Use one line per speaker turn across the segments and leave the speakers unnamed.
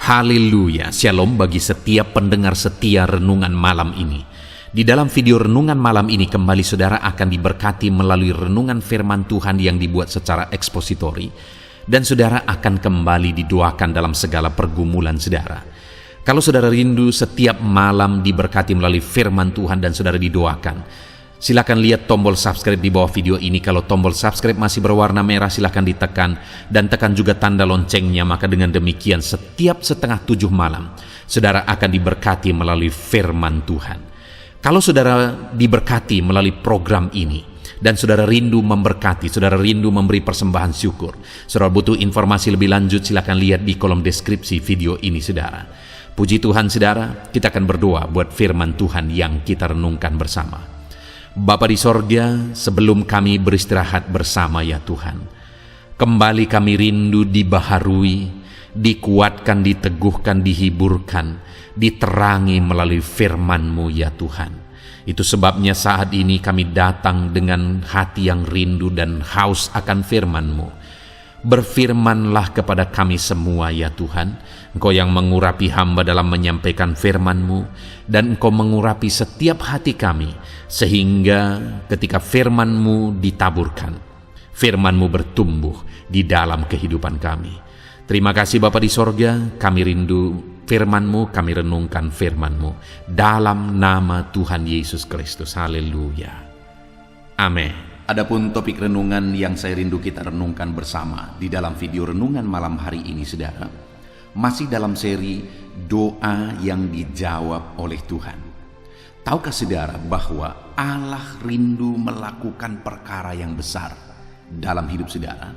Haleluya, shalom bagi setiap pendengar setia renungan malam ini. Di dalam video renungan malam ini kembali saudara akan diberkati melalui renungan firman Tuhan yang dibuat secara ekspositori. Dan saudara akan kembali didoakan dalam segala pergumulan saudara. Kalau saudara rindu setiap malam diberkati melalui firman Tuhan dan saudara didoakan, silakan lihat tombol subscribe di bawah video ini. Kalau tombol subscribe masih berwarna merah, silakan ditekan dan tekan juga tanda loncengnya. Maka dengan demikian setiap setengah 7 malam saudara akan diberkati melalui firman Tuhan. Kalau saudara diberkati melalui program ini dan saudara rindu memberkati, saudara rindu memberi persembahan syukur, saudara butuh informasi lebih lanjut, silakan lihat di kolom deskripsi video ini saudara. Puji Tuhan saudara, kita akan berdoa buat firman Tuhan yang kita renungkan bersama. Bapa di sorga, sebelum kami beristirahat bersama ya Tuhan, kembali kami rindu dibaharui, dikuatkan, diteguhkan, dihiburkan, diterangi melalui firman-Mu ya Tuhan. Itu sebabnya saat ini kami datang dengan hati yang rindu dan haus akan firman-Mu. Berfirmanlah kepada kami semua ya Tuhan. Engkau yang mengurapi hamba dalam menyampaikan firman-Mu, dan Engkau mengurapi setiap hati kami, sehingga ketika firman-Mu ditaburkan, firman-Mu bertumbuh di dalam kehidupan kami. Terima kasih Bapa di sorga, kami rindu firman-Mu, kami renungkan firman-Mu dalam nama Tuhan Yesus Kristus. Haleluya. Amin. Adapun topik renungan yang saya rindu kita renungkan bersama di dalam video renungan malam hari ini saudara, masih dalam seri doa yang dijawab oleh Tuhan. Tahukah saudara bahwa Allah rindu melakukan perkara yang besar dalam hidup saudara?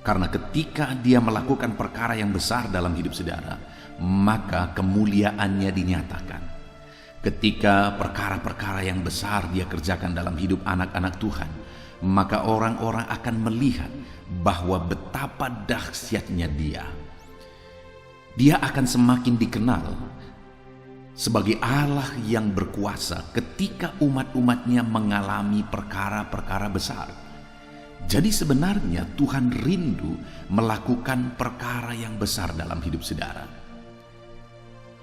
Karena ketika Dia melakukan perkara yang besar dalam hidup saudara, maka kemuliaannya dinyatakan. Ketika perkara-perkara yang besar Dia kerjakan dalam hidup anak-anak Tuhan, maka orang-orang akan melihat bahwa betapa dahsyatnya Dia. Dia akan semakin dikenal sebagai Allah yang berkuasa ketika umat-umatnya mengalami perkara-perkara besar. Jadi sebenarnya Tuhan rindu melakukan perkara yang besar dalam hidup saudara.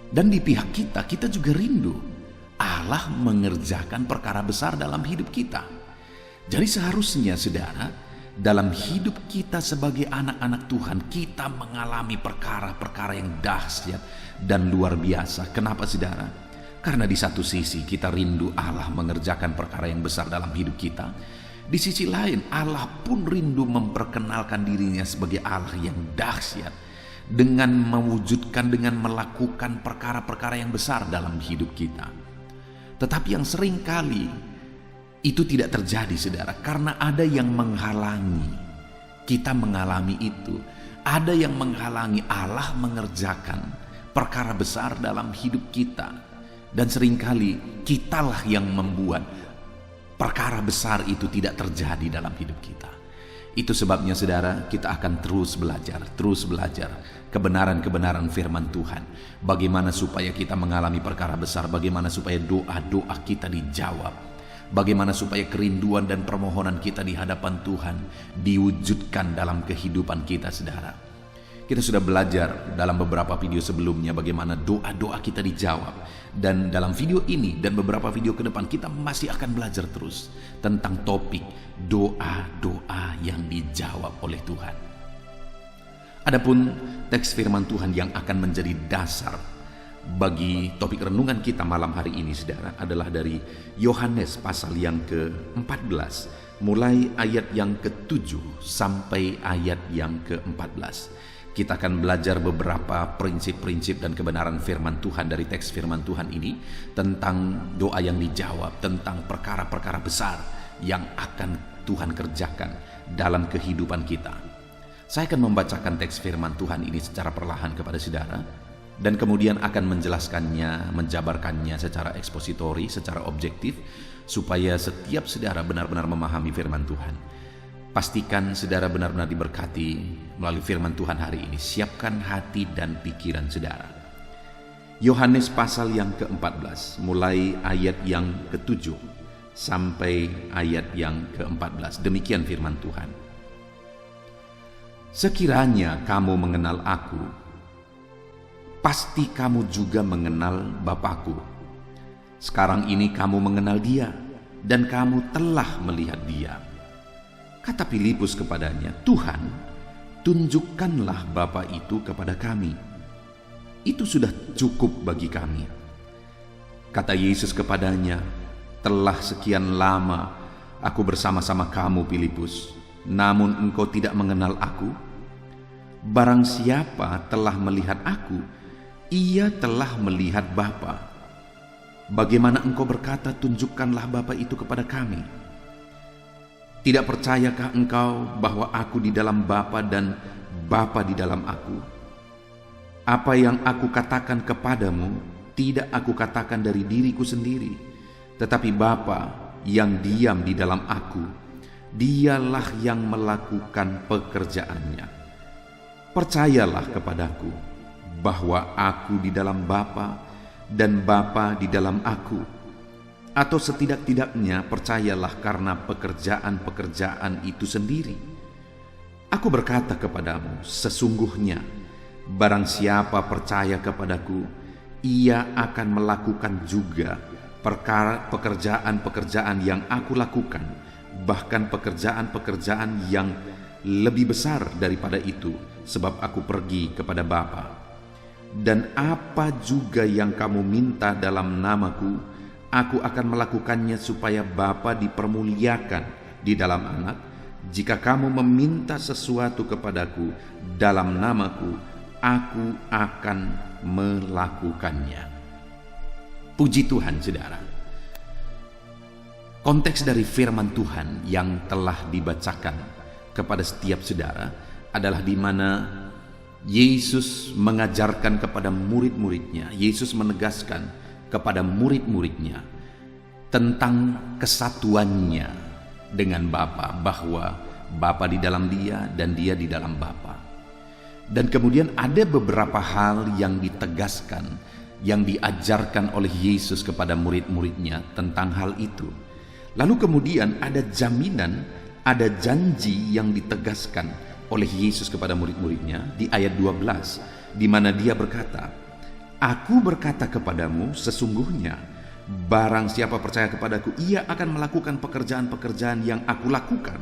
Dan di pihak kita, kita juga rindu Allah mengerjakan perkara besar dalam hidup kita. Jadi seharusnya saudara, dalam hidup kita sebagai anak-anak Tuhan, kita mengalami perkara-perkara yang dahsyat dan luar biasa. Kenapa saudara? Karena di satu sisi kita rindu Allah mengerjakan perkara yang besar dalam hidup kita. Di sisi lain Allah pun rindu memperkenalkan dirinya sebagai Allah yang dahsyat, dengan mewujudkan, dengan melakukan perkara-perkara yang besar dalam hidup kita. Tetapi yang sering kali itu tidak terjadi saudara, karena ada yang menghalangi kita mengalami itu. Ada yang menghalangi Allah mengerjakan perkara besar dalam hidup kita. Dan seringkali kitalah yang membuat perkara besar itu tidak terjadi dalam hidup kita. Itu sebabnya saudara, kita akan terus belajar kebenaran-kebenaran firman Tuhan. Bagaimana supaya kita mengalami perkara besar, bagaimana supaya doa-doa kita dijawab, bagaimana supaya kerinduan dan permohonan kita di hadapan Tuhan diwujudkan dalam kehidupan kita saudara. Kita sudah belajar dalam beberapa video sebelumnya bagaimana doa-doa kita dijawab. Dan dalam video ini dan beberapa video ke depan kita masih akan belajar terus tentang topik doa-doa yang dijawab oleh Tuhan. Adapun teks firman Tuhan yang akan menjadi dasar bagi topik renungan kita malam hari ini saudara adalah dari Yohanes pasal yang ke-14, mulai ayat yang ke-7 sampai ayat yang ke-14. Kita akan belajar beberapa prinsip-prinsip dan kebenaran firman Tuhan dari teks firman Tuhan ini tentang doa yang dijawab, tentang perkara-perkara besar yang akan Tuhan kerjakan dalam kehidupan kita. Saya akan membacakan teks firman Tuhan ini secara perlahan kepada saudara, dan kemudian akan menjelaskannya, menjabarkannya secara ekspositori, secara objektif, supaya setiap saudara benar-benar memahami firman Tuhan. Pastikan saudara benar-benar diberkati melalui firman Tuhan hari ini. Siapkan hati dan pikiran saudara. Yohanes pasal yang ke-14, mulai ayat yang ke-7 sampai ayat yang ke-14. Demikian firman Tuhan. Sekiranya kamu mengenal aku, Pasti kamu juga mengenal Bapakku. Sekarang ini kamu mengenal Dia, dan kamu telah melihat Dia. Kata Filipus kepadanya, Tuhan, tunjukkanlah Bapa itu kepada kami. Itu sudah cukup bagi kami. Kata Yesus kepadanya, telah sekian lama aku bersama-sama kamu, Filipus, namun engkau tidak mengenal aku. Barang siapa telah melihat aku, ia telah melihat Bapa. Bagaimana engkau berkata, tunjukkanlah Bapa itu kepada kami? Tidak percayakah engkau bahwa aku di dalam Bapa dan Bapa di dalam aku? Apa yang aku katakan kepadamu, tidak aku katakan dari diriku sendiri, tetapi Bapa yang diam di dalam aku, Dialah yang melakukan pekerjaannya. Percayalah kepadaku bahwa aku di dalam Bapa dan Bapa di dalam aku, atau setidak-tidaknya percayalah karena pekerjaan-pekerjaan itu sendiri. Aku berkata kepadamu, sesungguhnya barang siapa percaya kepadaku, ia akan melakukan juga pekerjaan-pekerjaan yang aku lakukan, bahkan pekerjaan-pekerjaan yang lebih besar daripada itu, sebab aku pergi kepada Bapa. Dan apa juga yang kamu minta dalam namaku, aku akan melakukannya supaya Bapa dipermuliakan di dalam Anak. Jika kamu meminta sesuatu kepadaku dalam namaku, aku akan melakukannya. Puji Tuhan, saudara. Konteks dari firman Tuhan yang telah dibacakan kepada setiap saudara adalah di mana Yesus mengajarkan kepada murid-muridnya, Yesus menegaskan kepada murid-muridnya tentang kesatuannya dengan Bapa, bahwa Bapa di dalam Dia dan Dia di dalam Bapa. Dan kemudian ada beberapa hal yang ditegaskan, yang diajarkan oleh Yesus kepada murid-muridnya tentang hal itu. Lalu kemudian ada jaminan, ada janji yang ditegaskan oleh Yesus kepada murid-muridnya di ayat 12, di mana Dia berkata, Aku berkata kepadamu, sesungguhnya barang siapa percaya kepadaku, ia akan melakukan pekerjaan-pekerjaan yang aku lakukan,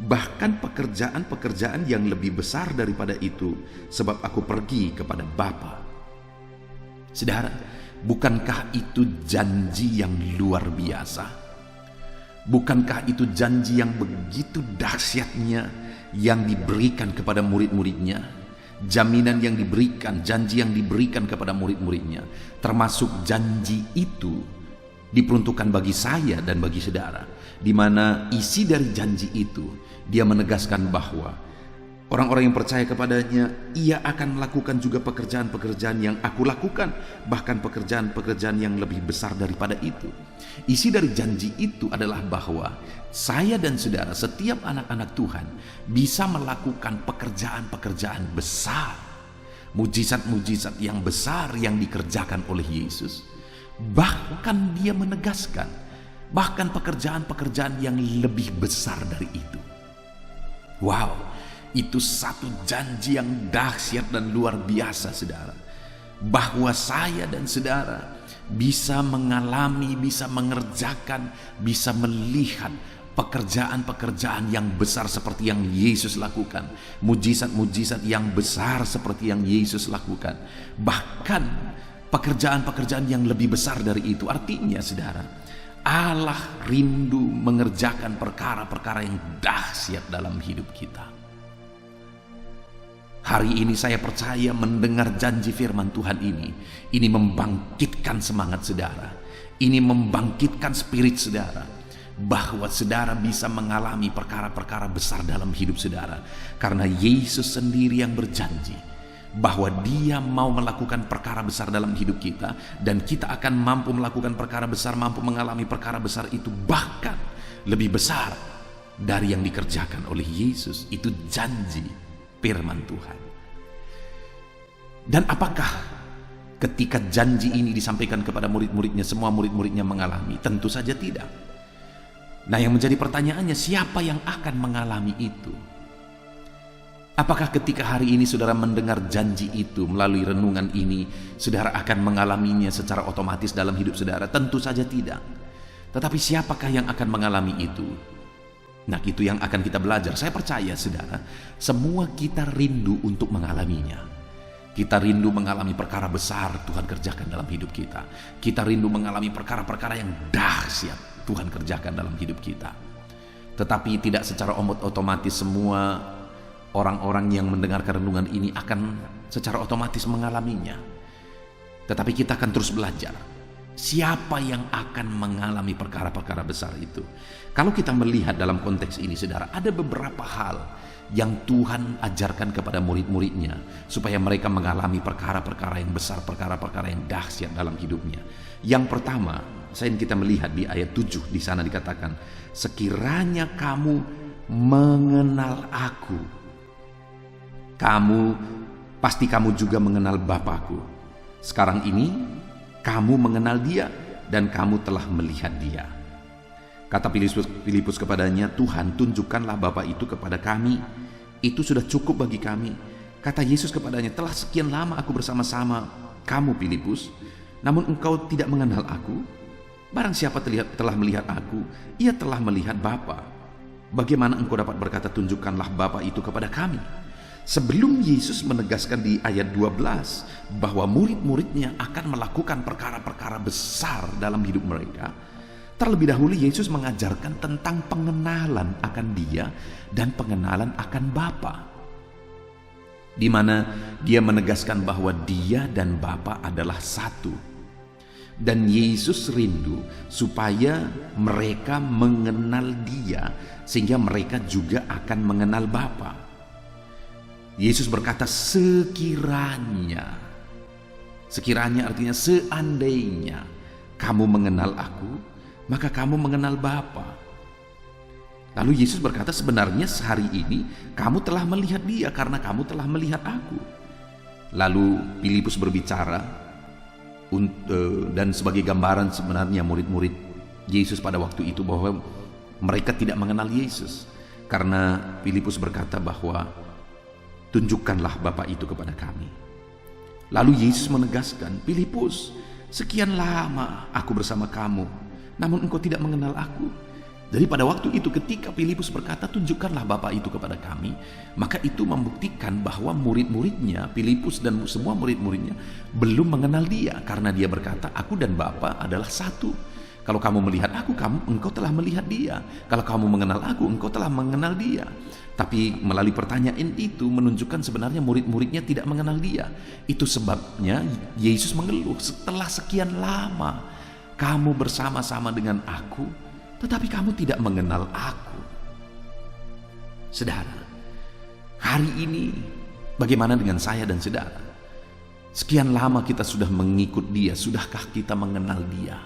bahkan pekerjaan-pekerjaan yang lebih besar daripada itu, sebab aku pergi kepada Bapa. Saudara, bukankah itu janji yang luar biasa? Bukankah itu janji yang begitu dahsyatnya yang diberikan kepada murid-muridnya? Jaminan yang diberikan, janji yang diberikan kepada murid-muridnya, termasuk janji itu diperuntukkan bagi saya dan bagi saudara, di mana isi dari janji itu Dia menegaskan bahwa orang-orang yang percaya kepadanya, ia akan melakukan juga pekerjaan-pekerjaan yang aku lakukan, bahkan pekerjaan-pekerjaan yang lebih besar daripada itu. Isi dari janji itu adalah bahwa saya dan saudara, setiap anak-anak Tuhan, bisa melakukan pekerjaan-pekerjaan besar, mujizat-mujizat yang besar yang dikerjakan oleh Yesus. Bahkan Dia menegaskan, bahkan pekerjaan-pekerjaan yang lebih besar dari itu. Wow, itu satu janji yang dahsyat dan luar biasa, saudara. Bahwa saya dan saudara bisa mengalami, bisa mengerjakan, bisa melihat pekerjaan-pekerjaan yang besar seperti yang Yesus lakukan, mujizat-mujizat yang besar seperti yang Yesus lakukan, bahkan pekerjaan-pekerjaan yang lebih besar dari itu. Artinya, saudara, Allah rindu mengerjakan perkara-perkara yang dahsyat dalam hidup kita. Hari ini saya percaya mendengar janji firman Tuhan ini membangkitkan semangat saudara, ini membangkitkan spirit saudara, bahwa saudara bisa mengalami perkara-perkara besar dalam hidup saudara, karena Yesus sendiri yang berjanji bahwa Dia mau melakukan perkara besar dalam hidup kita, dan kita akan mampu melakukan perkara besar, mampu mengalami perkara besar itu, bahkan lebih besar dari yang dikerjakan oleh Yesus. Itu janji firman Tuhan. Dan apakah ketika janji ini disampaikan kepada murid-muridnya, semua murid-muridnya mengalami? Tentu saja tidak. Nah, yang menjadi pertanyaannya, siapa yang akan mengalami itu? Apakah ketika hari ini saudara mendengar janji itu melalui renungan ini, saudara akan mengalaminya secara otomatis dalam hidup saudara? Tentu saja tidak. Tetapi siapakah yang akan mengalami itu? Nah, itu yang akan kita belajar. Saya percaya saudara, semua kita rindu untuk mengalaminya. Kita rindu mengalami perkara besar Tuhan kerjakan dalam hidup kita. Kita rindu mengalami perkara-perkara yang dahsyat Tuhan kerjakan dalam hidup kita. Tetapi tidak secara otomatis semua orang-orang yang mendengarkan renungan ini akan secara otomatis mengalaminya. Tetapi kita akan terus belajar. Siapa yang akan mengalami perkara-perkara besar itu? Kalau kita melihat dalam konteks ini, saudara, ada beberapa hal yang Tuhan ajarkan kepada murid-muridnya supaya mereka mengalami perkara-perkara yang besar, perkara-perkara yang dahsyat dalam hidupnya. Yang pertama, saya ingin kita melihat di ayat 7, di sana dikatakan, sekiranya kamu mengenal aku, pasti kamu juga mengenal Bapakku. Sekarang ini kamu mengenal Dia dan kamu telah melihat Dia. Kata Filipus kepadanya, Tuhan, tunjukkanlah Bapa itu kepada kami. Itu sudah cukup bagi kami. Kata Yesus kepadanya, telah sekian lama aku bersama-sama kamu, Filipus, namun engkau tidak mengenal aku. Barang siapa telah melihat aku, ia telah melihat Bapa. Bagaimana engkau dapat berkata, tunjukkanlah Bapa itu kepada kami? Sebelum Yesus menegaskan di ayat 12 bahwa murid-muridnya akan melakukan perkara-perkara besar dalam hidup mereka, terlebih dahulu Yesus mengajarkan tentang pengenalan akan Dia dan pengenalan akan Bapa, di mana Dia menegaskan bahwa Dia dan Bapa adalah satu. Dan Yesus rindu supaya mereka mengenal Dia sehingga mereka juga akan mengenal Bapa. Yesus berkata sekiranya artinya seandainya kamu mengenal aku, maka kamu mengenal Bapa. Lalu Yesus berkata sebenarnya sehari ini kamu telah melihat Dia karena kamu telah melihat aku. Lalu Filipus berbicara dan sebagai gambaran sebenarnya murid-murid Yesus pada waktu itu bahwa mereka tidak mengenal Yesus, karena Filipus berkata bahwa tunjukkanlah Bapa itu kepada kami. Lalu Yesus menegaskan, Filipus, sekian lama aku bersama kamu, namun engkau tidak mengenal aku. Jadi pada waktu itu ketika Filipus berkata, tunjukkanlah Bapa itu kepada kami, maka itu membuktikan bahwa murid-muridnya, Filipus dan semua murid-muridnya belum mengenal Dia, karena Dia berkata, aku dan Bapa adalah satu. Kalau kamu melihat aku, engkau telah melihat Dia. Kalau kamu mengenal aku, engkau telah mengenal Dia. Tapi melalui pertanyaan itu menunjukkan sebenarnya murid-muridnya tidak mengenal Dia. Itu sebabnya Yesus mengeluh, setelah sekian lama kamu bersama-sama dengan aku, tetapi kamu tidak mengenal aku. Saudara, hari ini bagaimana dengan saya dan saudara? Sekian lama kita sudah mengikut Dia, sudahkah kita mengenal Dia?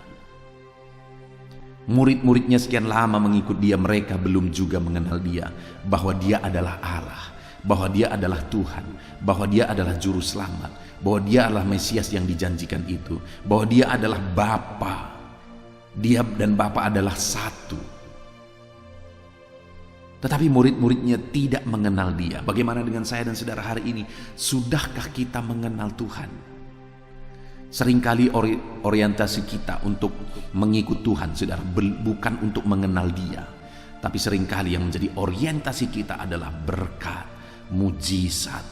Murid-muridnya sekian lama mengikut Dia, mereka belum juga mengenal Dia, bahwa Dia adalah Allah, bahwa Dia adalah Tuhan, bahwa Dia adalah Juru Selamat, bahwa Dia adalah Mesias yang dijanjikan itu, bahwa Dia adalah Bapa. Dia dan Bapa adalah satu. Tetapi murid-muridnya tidak mengenal Dia. Bagaimana dengan saya dan saudara hari ini? Sudahkah kita mengenal Tuhan? Seringkali orientasi kita untuk mengikut Tuhan, saudara, bukan untuk mengenal Dia. Tapi seringkali yang menjadi orientasi kita adalah berkat, mujizat.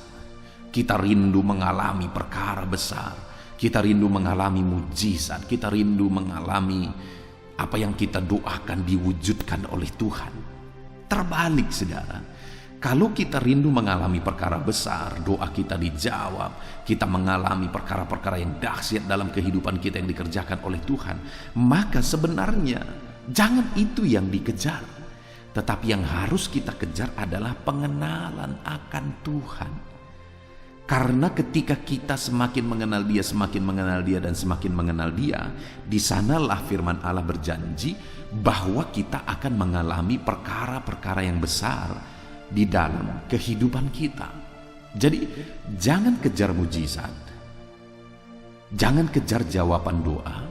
Kita rindu mengalami perkara besar. Kita rindu mengalami mujizat. Kita rindu mengalami apa yang kita doakan diwujudkan oleh Tuhan. Terbalik, saudara. Kalau kita rindu mengalami perkara besar, doa kita dijawab, kita mengalami perkara-perkara yang dahsyat dalam kehidupan kita yang dikerjakan oleh Tuhan, maka sebenarnya jangan itu yang dikejar. Tetapi yang harus kita kejar adalah pengenalan akan Tuhan. Karena ketika kita semakin mengenal Dia, semakin mengenal Dia, dan semakin mengenal Dia, di sanalah firman Allah berjanji bahwa kita akan mengalami perkara-perkara yang besar di dalam kehidupan kita. Jadi jangan kejar mujizat, jangan kejar jawaban doa,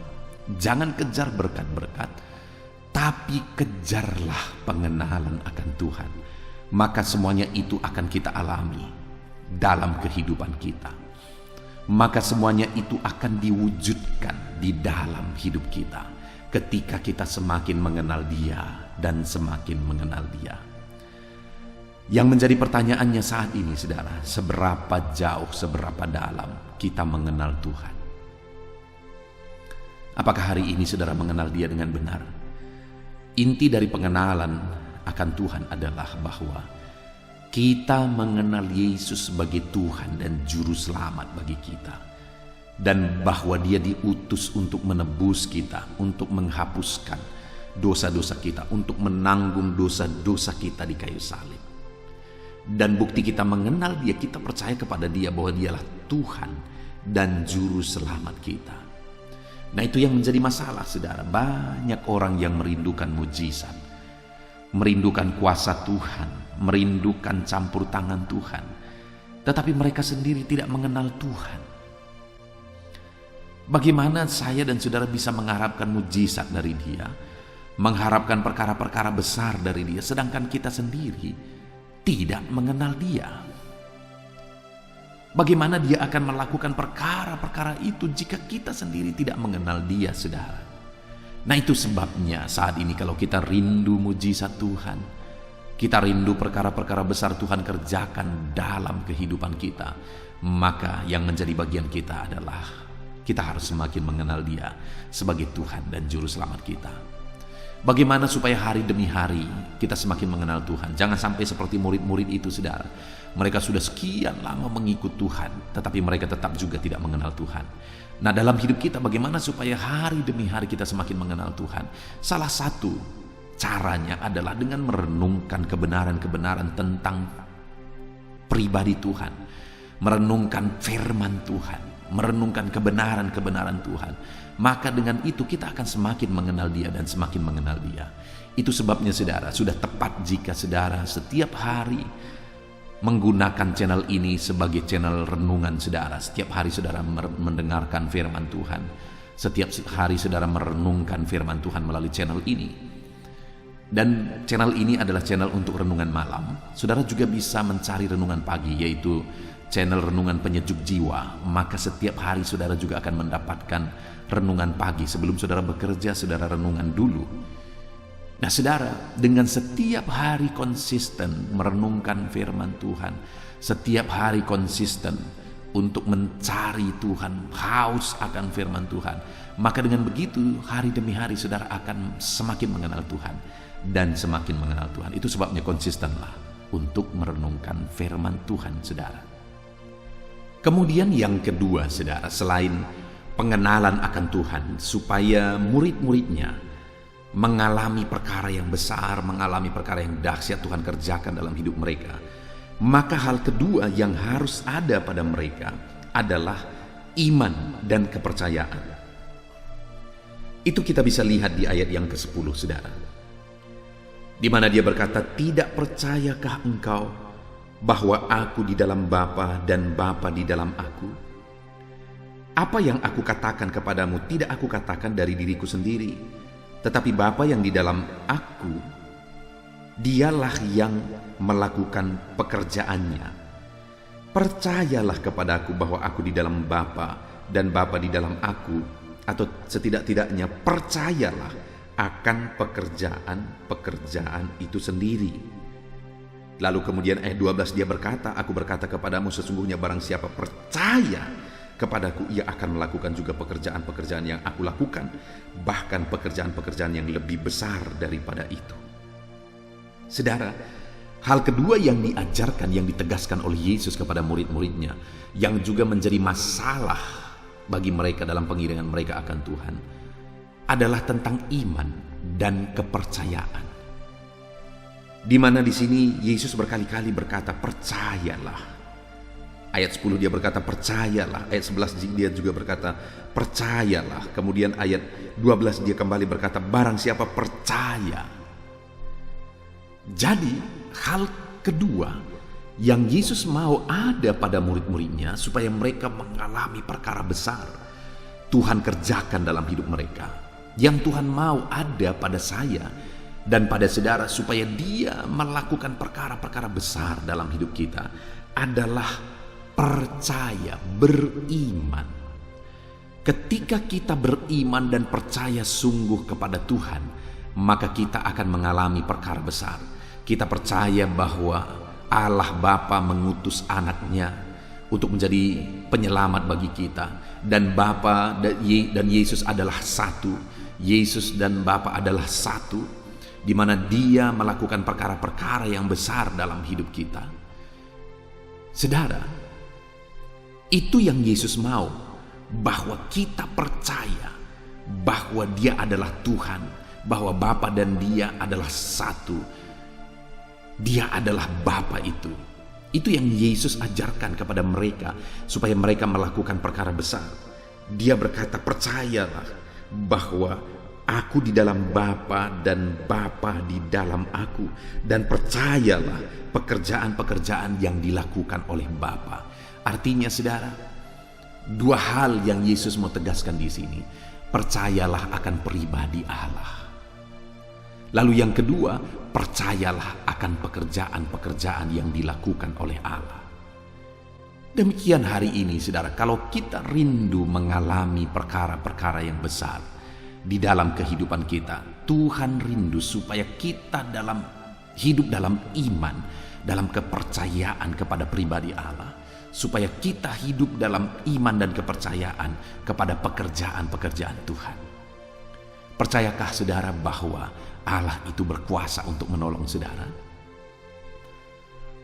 jangan kejar berkat-berkat, tapi kejarlah pengenalan akan Tuhan. maka semuanya itu akan kita alami dalam kehidupan kita. Maka semuanya itu akan diwujudkan di dalam hidup kita ketika kita semakin mengenal Dia dan semakin mengenal Dia. Yang menjadi pertanyaannya saat ini, saudara, seberapa jauh, seberapa dalam kita mengenal Tuhan? Apakah hari ini saudara mengenal Dia dengan benar? Inti dari pengenalan akan Tuhan adalah bahwa kita mengenal Yesus sebagai Tuhan dan Juru Selamat bagi kita, dan bahwa Dia diutus untuk menebus kita, untuk menghapuskan dosa-dosa kita, untuk menanggung dosa-dosa kita di kayu salib. Dan bukti kita mengenal Dia, kita percaya kepada Dia bahwa Dialah Tuhan dan Juru Selamat kita. Nah, itu yang menjadi masalah, saudara. Banyak orang yang merindukan mujizat, merindukan kuasa Tuhan, merindukan campur tangan Tuhan, tetapi mereka sendiri tidak mengenal Tuhan. Bagaimana saya dan saudara bisa mengharapkan mujizat dari Dia, mengharapkan perkara-perkara besar dari Dia, sedangkan kita sendiri tidak mengenal Dia? Bagaimana Dia akan melakukan perkara-perkara itu jika kita sendiri tidak mengenal Dia, saudara? Nah, itu sebabnya saat ini kalau kita rindu mujizat Tuhan, kita rindu perkara-perkara besar Tuhan kerjakan dalam kehidupan kita, maka yang menjadi bagian kita adalah kita harus semakin mengenal Dia sebagai Tuhan dan Juru Selamat kita. Bagaimana supaya hari demi hari kita semakin mengenal Tuhan? Jangan sampai seperti murid-murid itu, saudara. Mereka sudah sekian lama mengikut Tuhan, tetapi mereka tetap juga tidak mengenal Tuhan. Nah, dalam hidup kita bagaimana supaya hari demi hari kita semakin mengenal Tuhan? Salah satu caranya adalah dengan merenungkan kebenaran-kebenaran tentang pribadi Tuhan, merenungkan firman Tuhan, merenungkan kebenaran-kebenaran Tuhan. Maka dengan itu kita akan semakin mengenal Dia dan semakin mengenal Dia. Itu sebabnya, saudara, sudah tepat jika saudara setiap hari menggunakan channel ini sebagai channel renungan saudara. Setiap hari saudara mendengarkan firman Tuhan, setiap hari saudara merenungkan firman Tuhan melalui channel ini. Dan channel ini adalah channel untuk renungan malam. Saudara juga bisa mencari renungan pagi, yaitu channel renungan penyejuk jiwa. Maka setiap hari saudara juga akan mendapatkan renungan pagi. Sebelum saudara bekerja, saudara renungan dulu. Nah, saudara, dengan setiap hari konsisten merenungkan firman Tuhan, setiap hari konsisten untuk mencari Tuhan, haus akan firman Tuhan, maka dengan begitu hari demi hari saudara akan semakin mengenal Tuhan dan semakin mengenal Tuhan. Itu sebabnya konsistenlah untuk merenungkan firman Tuhan, saudara. Kemudian yang kedua, saudara, selain pengenalan akan Tuhan supaya murid-muridnya mengalami perkara yang besar, mengalami perkara yang dahsyat Tuhan kerjakan dalam hidup mereka, maka hal kedua yang harus ada pada mereka adalah iman dan kepercayaan. Itu kita bisa lihat di ayat yang ke-10, saudara, di mana Dia berkata, "Tidak percayakah engkau bahwa aku di dalam Bapa dan Bapa di dalam aku? Apa yang aku katakan kepadamu tidak aku katakan dari diriku sendiri, tetapi Bapa yang di dalam aku, Dialah yang melakukan pekerjaannya. Percayalah kepadaku bahwa aku di dalam Bapa dan Bapa di dalam aku, atau setidak-tidaknya percayalah akan pekerjaan-pekerjaan itu sendiri." Lalu kemudian ayat 12 Dia berkata, "Aku berkata kepadamu, sesungguhnya barang siapa percaya kepadaku, ia akan melakukan juga pekerjaan-pekerjaan yang aku lakukan, bahkan pekerjaan-pekerjaan yang lebih besar daripada itu." Saudara, hal kedua yang diajarkan, yang ditegaskan oleh Yesus kepada murid-muridnya, yang juga menjadi masalah bagi mereka dalam pengiringan mereka akan Tuhan, adalah tentang iman dan kepercayaan. Di mana di sini Yesus berkali-kali berkata, "Percayalah." Ayat 10 Dia berkata, "Percayalah." Ayat 11 Dia juga berkata, "Percayalah." Kemudian ayat 12 Dia kembali berkata, "Barang siapa percaya." Jadi hal kedua yang Yesus mau ada pada murid-muridnya supaya mereka mengalami perkara besar Tuhan kerjakan dalam hidup mereka, yang Tuhan mau ada pada saya Dan pada saudara, supaya dia melakukan perkara-perkara besar dalam hidup kita adalah percaya, beriman. Ketika kita beriman dan percaya sungguh kepada Tuhan, maka kita akan mengalami perkara besar. Kita percaya bahwa Allah Bapa mengutus anaknya untuk menjadi penyelamat bagi kita. Dan Bapa dan Yesus adalah satu. Yesus dan Bapa adalah satu, di mana Dia melakukan perkara-perkara yang besar dalam hidup kita. Saudara, itu yang Yesus mau, bahwa kita percaya bahwa Dia adalah Tuhan, bahwa Bapa dan Dia adalah satu. Dia adalah Bapa itu. Itu yang Yesus ajarkan kepada mereka, supaya mereka melakukan perkara besar. Dia berkata, percayalah bahwa Aku di dalam Bapa dan Bapa di dalam Aku, dan percayalah pekerjaan-pekerjaan yang dilakukan oleh Bapa. Artinya saudara, dua hal yang Yesus mau tegaskan di sini. Percayalah akan pribadi Allah. Lalu yang kedua, percayalah akan pekerjaan-pekerjaan yang dilakukan oleh Allah. Demikian hari ini saudara, kalau kita rindu mengalami perkara-perkara yang besar di dalam kehidupan kita, Tuhan rindu supaya kita hidup dalam iman, dalam kepercayaan kepada pribadi Allah, supaya kita hidup dalam iman dan kepercayaan kepada pekerjaan-pekerjaan Tuhan. Percayakah saudara bahwa Allah itu berkuasa untuk menolong saudara?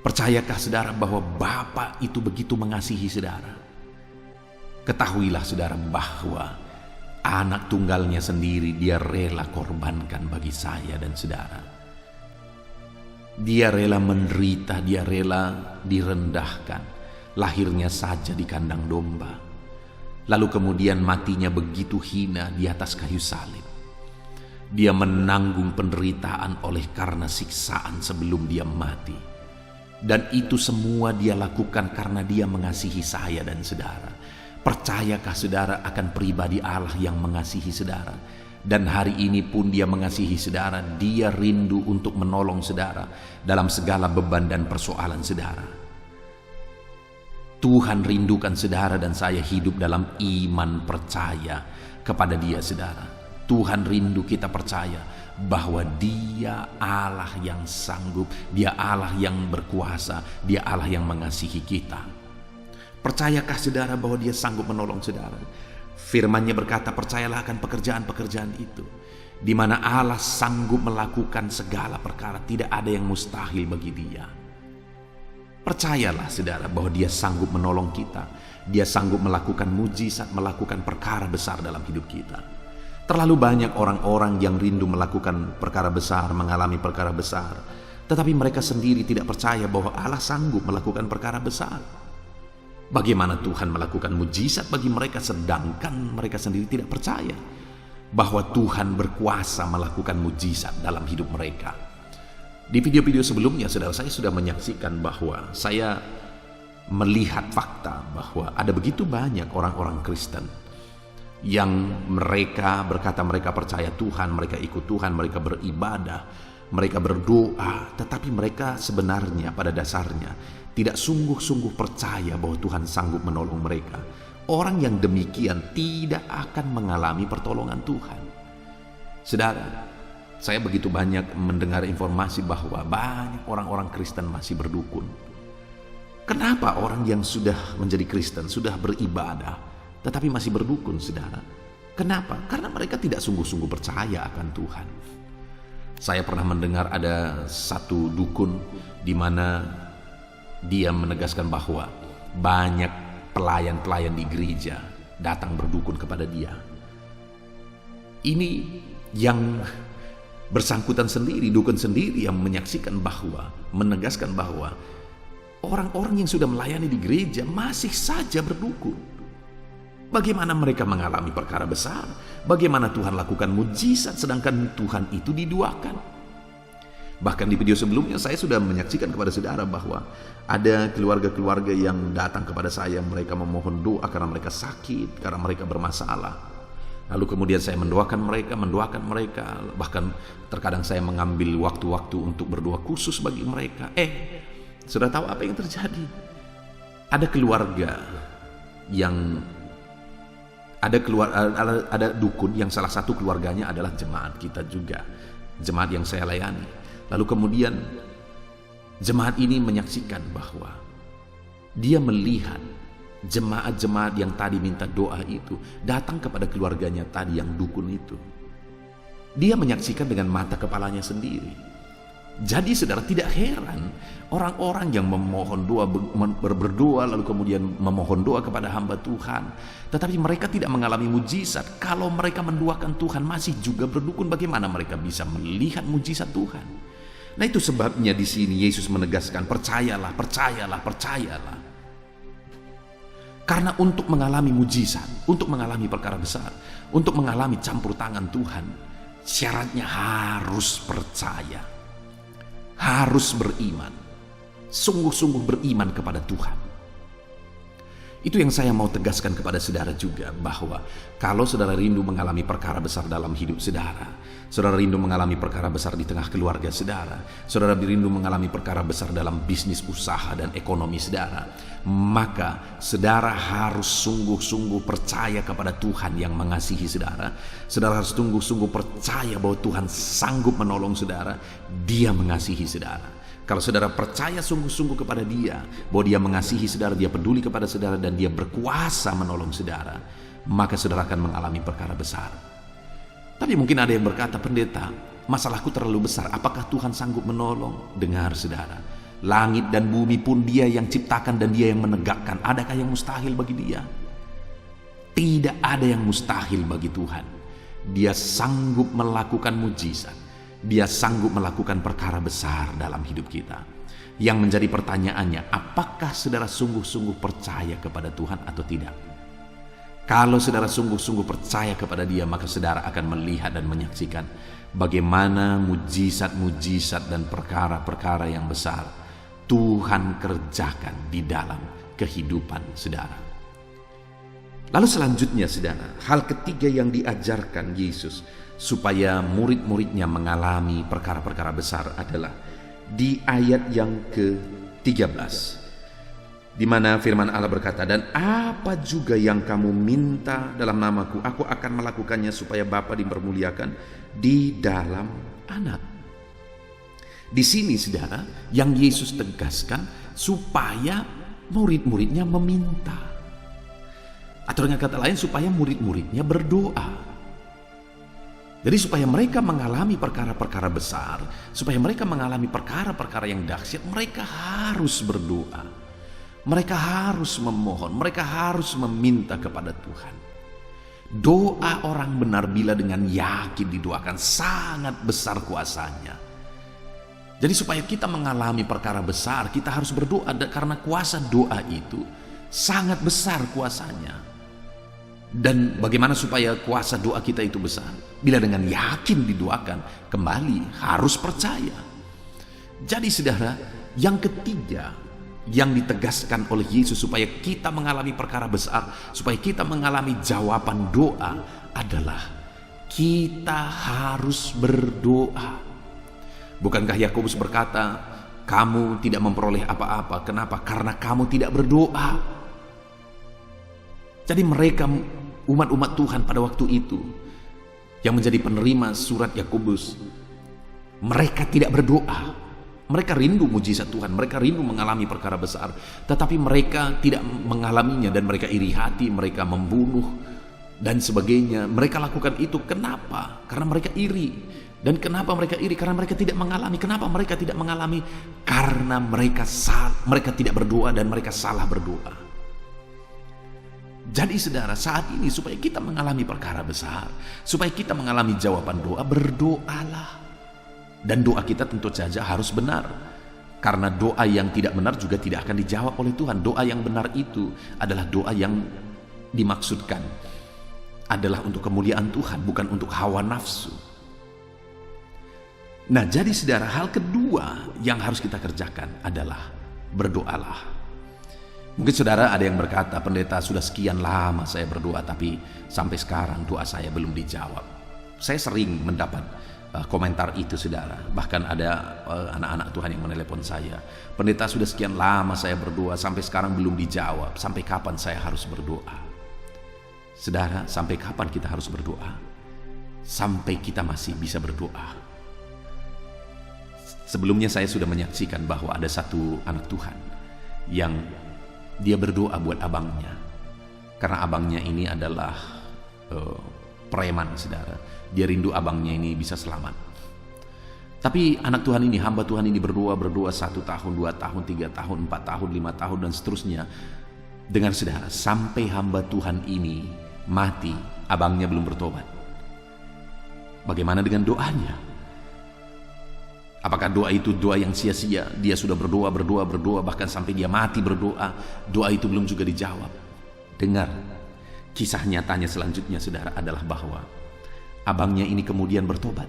Percayakah saudara bahwa Bapa itu begitu mengasihi saudara? Ketahuilah saudara bahwa anak tunggalnya sendiri Dia rela korbankan bagi saya dan saudara. Dia rela menderita, Dia rela direndahkan. Lahirnya saja di kandang domba, lalu kemudian matinya begitu hina di atas kayu salib. Dia menanggung penderitaan oleh karena siksaan sebelum Dia mati. Dan itu semua Dia lakukan karena Dia mengasihi saya dan saudara. Percayakah saudara akan pribadi Allah yang mengasihi saudara? Dan hari ini pun Dia mengasihi saudara. Dia rindu untuk menolong saudara dalam segala beban dan persoalan saudara. Tuhan rindukan saudara dan saya hidup dalam iman percaya kepada Dia saudara. Tuhan rindu kita percaya bahwa Dia Allah yang sanggup, Dia Allah yang berkuasa, Dia Allah yang mengasihi kita. Percayakah saudara bahwa Dia sanggup menolong saudara? Firman-Nya berkata, percayalah akan pekerjaan-pekerjaan itu, di mana Allah sanggup melakukan segala perkara. Tidak ada yang mustahil bagi Dia. Percayalah saudara bahwa Dia sanggup menolong kita. Dia sanggup melakukan mujizat, melakukan perkara besar dalam hidup kita. Terlalu banyak orang-orang yang rindu melakukan perkara besar, mengalami perkara besar, tetapi mereka sendiri tidak percaya bahwa Allah sanggup melakukan perkara besar. Bagaimana Tuhan melakukan mujizat bagi mereka, sedangkan mereka sendiri tidak percaya bahwa Tuhan berkuasa melakukan mujizat dalam hidup mereka. Di video-video sebelumnya, saudara, saya sudah menyaksikan bahwa saya melihat fakta bahwa ada begitu banyak orang-orang Kristen yang mereka berkata mereka percaya Tuhan, mereka ikut Tuhan, mereka beribadah, mereka berdoa, tetapi mereka sebenarnya pada dasarnya tidak sungguh-sungguh percaya bahwa Tuhan sanggup menolong mereka. Orang yang demikian tidak akan mengalami pertolongan Tuhan. Saudara, saya begitu banyak mendengar informasi bahwa banyak orang-orang Kristen masih berdukun. Kenapa orang yang sudah menjadi Kristen, sudah beribadah, tetapi masih berdukun, saudara? Kenapa? Karena mereka tidak sungguh-sungguh percaya akan Tuhan. Saya pernah mendengar ada satu dukun di mana dia menegaskan bahwa banyak pelayan-pelayan di gereja datang berdukun kepada dia. Ini yang bersangkutan sendiri, dukun sendiri yang menyaksikan bahwa, menegaskan bahwa orang-orang yang sudah melayani di gereja masih saja berdukun. Bagaimana mereka mengalami perkara besar? Bagaimana Tuhan lakukan mujizat sedangkan Tuhan itu diduakan? Bahkan di video sebelumnya saya sudah menyaksikan kepada saudara bahwa ada keluarga-keluarga yang datang kepada saya, mereka memohon doa karena mereka sakit, karena mereka bermasalah. Lalu kemudian saya mendoakan mereka, bahkan terkadang saya mengambil waktu-waktu untuk berdoa khusus bagi mereka. Sudah tahu apa yang terjadi? Ada keluarga yang ada dukun yang salah satu keluarganya adalah jemaat kita juga, jemaat yang saya layani. Lalu kemudian jemaat ini menyaksikan bahwa dia melihat jemaat-jemaat yang tadi minta doa itu datang kepada keluarganya tadi yang dukun itu. Dia menyaksikan dengan mata kepalanya sendiri. Jadi saudara, tidak heran orang-orang yang memohon doa, berdoa lalu kemudian memohon doa kepada hamba Tuhan, tetapi mereka tidak mengalami mujizat. Kalau mereka mendoakan Tuhan masih juga berdukun, bagaimana mereka bisa melihat mujizat Tuhan? Nah, itu sebabnya di sini Yesus menegaskan, percayalah, percayalah, percayalah. Karena untuk mengalami mujizat, untuk mengalami perkara besar, untuk mengalami campur tangan Tuhan, syaratnya harus percaya, harus beriman, sungguh-sungguh beriman kepada Tuhan. Itu yang saya mau tegaskan kepada saudara juga, bahwa kalau saudara rindu mengalami perkara besar dalam hidup saudara, saudara rindu mengalami perkara besar di tengah keluarga saudara, saudara rindu mengalami perkara besar dalam bisnis, usaha, dan ekonomi saudara, maka saudara harus sungguh-sungguh percaya kepada Tuhan yang mengasihi saudara. Saudara harus sungguh-sungguh percaya bahwa Tuhan sanggup menolong saudara, Dia mengasihi saudara. Kalau saudara percaya sungguh-sungguh kepada Dia, bahwa Dia mengasihi saudara, Dia peduli kepada saudara, dan Dia berkuasa menolong saudara, maka saudara akan mengalami perkara besar. Tapi mungkin ada yang berkata, pendeta, masalahku terlalu besar, apakah Tuhan sanggup menolong? Dengar saudara, langit dan bumi pun Dia yang ciptakan dan Dia yang menegakkan. Adakah yang mustahil bagi Dia? Tidak ada yang mustahil bagi Tuhan. Dia sanggup melakukan mujizat. Dia sanggup melakukan perkara besar dalam hidup kita. Yang menjadi pertanyaannya, apakah saudara sungguh-sungguh percaya kepada Tuhan atau tidak? Kalau saudara sungguh-sungguh percaya kepada Dia, maka saudara akan melihat dan menyaksikan bagaimana mujizat-mujizat dan perkara-perkara yang besar Tuhan kerjakan di dalam kehidupan saudara. Lalu selanjutnya saudara, hal ketiga yang diajarkan Yesus supaya murid-muridnya mengalami perkara-perkara besar adalah di ayat yang ke-13, di mana firman Allah berkata, dan apa juga yang kamu minta dalam namaku, aku akan melakukannya supaya Bapa dipermuliakan di dalam Anak. Di sini saudara, yang Yesus tegaskan supaya murid-muridnya meminta, atau dengan kata lain supaya murid-muridnya berdoa. Jadi supaya mereka mengalami perkara-perkara besar, supaya mereka mengalami perkara-perkara yang dahsyat, mereka harus berdoa. Mereka harus memohon, mereka harus meminta kepada Tuhan. Doa orang benar bila dengan yakin didoakan sangat besar kuasanya. Jadi supaya kita mengalami perkara besar, kita harus berdoa, karena kuasa doa itu sangat besar kuasanya. Dan bagaimana supaya kuasa doa kita itu besar? Bila dengan yakin didoakan, kembali harus percaya. Jadi saudara, yang ketiga yang ditegaskan oleh Yesus supaya kita mengalami perkara besar, supaya kita mengalami jawaban doa adalah kita harus berdoa. Bukankah Yakobus berkata, kamu tidak memperoleh apa-apa. Kenapa? Karena kamu tidak berdoa. Jadi mereka, umat-umat Tuhan pada waktu itu yang menjadi penerima surat Yakobus, mereka tidak berdoa. Mereka rindu mujizat Tuhan, mereka rindu mengalami perkara besar, tetapi mereka tidak mengalaminya, dan mereka iri hati, mereka membunuh dan sebagainya. Mereka lakukan itu kenapa? Karena mereka iri. Dan kenapa mereka iri? Karena mereka tidak mengalami. Kenapa mereka tidak mengalami? Karena mereka tidak berdoa dan mereka salah berdoa. Jadi saudara, saat ini supaya kita mengalami perkara besar, supaya kita mengalami jawaban doa, berdoalah. Dan doa kita tentu saja harus benar. Karena doa yang tidak benar juga tidak akan dijawab oleh Tuhan. Doa yang benar itu adalah doa yang dimaksudkan adalah untuk kemuliaan Tuhan, bukan untuk hawa nafsu. Nah, jadi saudara, hal kedua yang harus kita kerjakan adalah berdoalah. Mungkin saudara ada yang berkata, pendeta sudah sekian lama saya berdoa tapi sampai sekarang doa saya belum dijawab. Saya sering mendapat komentar itu saudara. Bahkan ada anak-anak Tuhan yang menelepon saya, pendeta sudah sekian lama saya berdoa sampai sekarang belum dijawab. Sampai kapan saya harus berdoa? Saudara, sampai kapan kita harus berdoa? Sampai kita masih bisa berdoa. Sebelumnya saya sudah menyaksikan bahwa ada satu anak Tuhan yang dia berdoa buat abangnya, karena abangnya ini adalah preman saudara. Dia rindu abangnya ini bisa selamat. Tapi anak Tuhan ini, hamba Tuhan ini berdoa 1 tahun, 2 tahun, 3 tahun, 4 tahun, 5 tahun dan seterusnya. Dengar saudara, sampai hamba Tuhan ini mati, abangnya belum bertobat. Bagaimana dengan doanya? Apakah doa itu doa yang sia-sia? Dia sudah berdoa, bahkan sampai dia mati berdoa, doa itu belum juga dijawab. Dengar, kisah nyatanya selanjutnya saudara adalah bahwa abangnya ini kemudian bertobat.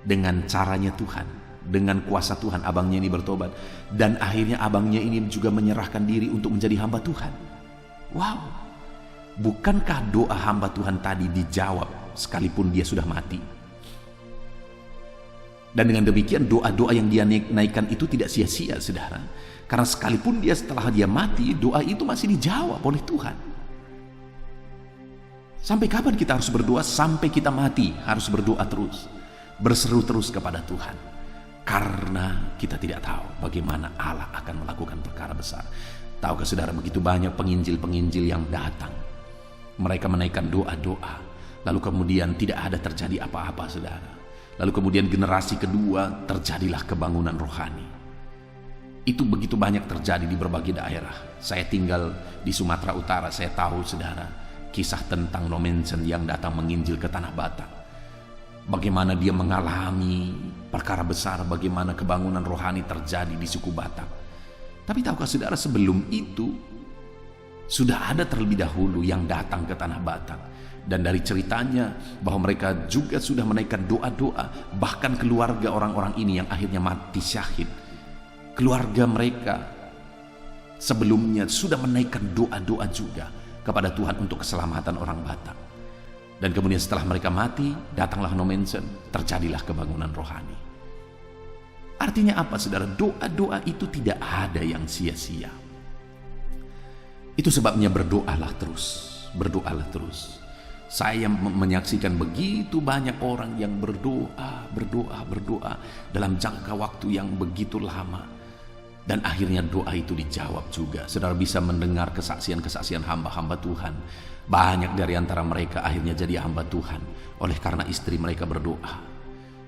Dengan caranya Tuhan, dengan kuasa Tuhan abangnya ini bertobat. Dan akhirnya abangnya ini juga menyerahkan diri untuk menjadi hamba Tuhan. Wow, bukankah doa hamba Tuhan tadi dijawab sekalipun dia sudah mati? Dan dengan demikian doa-doa yang dia naikkan itu tidak sia-sia saudara. Karena sekalipun dia setelah dia mati, doa itu masih dijawab oleh Tuhan. Sampai kapan kita harus berdoa? Sampai kita mati harus berdoa terus, berseru terus kepada Tuhan. Karena kita tidak tahu bagaimana Allah akan melakukan perkara besar. Tahukah saudara, begitu banyak penginjil-penginjil yang datang, mereka menaikkan doa-doa, lalu kemudian tidak ada terjadi apa-apa saudara. Lalu kemudian generasi kedua terjadilah kebangunan rohani. Itu begitu banyak terjadi di berbagai daerah. Saya tinggal di Sumatera Utara, saya tahu saudara kisah tentang Nomensen yang datang menginjil ke Tanah Batak. Bagaimana dia mengalami perkara besar, bagaimana kebangunan rohani terjadi di suku Batak. Tapi tahukah saudara, sebelum itu sudah ada terlebih dahulu yang datang ke Tanah Batak. Dan dari ceritanya bahwa mereka juga sudah menaikkan doa-doa, bahkan keluarga orang-orang ini yang akhirnya mati syahid, keluarga mereka sebelumnya sudah menaikkan doa-doa juga kepada Tuhan untuk keselamatan orang Batak. Dan kemudian setelah mereka mati, datanglah Nomensen, terjadilah kebangunan rohani. Artinya apa saudara? Doa-doa itu tidak ada yang sia-sia. Itu sebabnya berdoalah terus, berdoalah terus. Saya menyaksikan begitu banyak orang yang berdoa dalam jangka waktu yang begitu lama. Dan akhirnya doa itu dijawab juga. Saudara bisa mendengar kesaksian-kesaksian hamba-hamba Tuhan. Banyak dari antara mereka akhirnya jadi hamba Tuhan oleh karena istri mereka berdoa.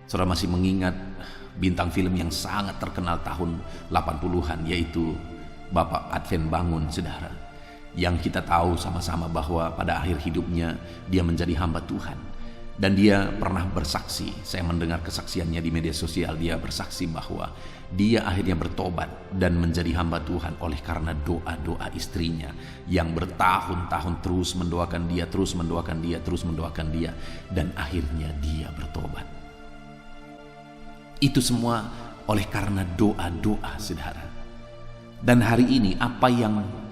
Saudara masih mengingat bintang film yang sangat terkenal tahun 80-an, yaitu Bapak Advent Bangun saudara. Yang kita tahu sama-sama bahwa pada akhir hidupnya dia menjadi hamba Tuhan. Dan dia pernah bersaksi, saya mendengar kesaksiannya di media sosial, dia bersaksi bahwa dia akhirnya bertobat dan menjadi hamba Tuhan oleh karena doa-doa istrinya yang bertahun-tahun terus mendoakan dia, dan akhirnya dia bertobat. Itu semua oleh karena doa-doa saudara. Dan hari ini apa yang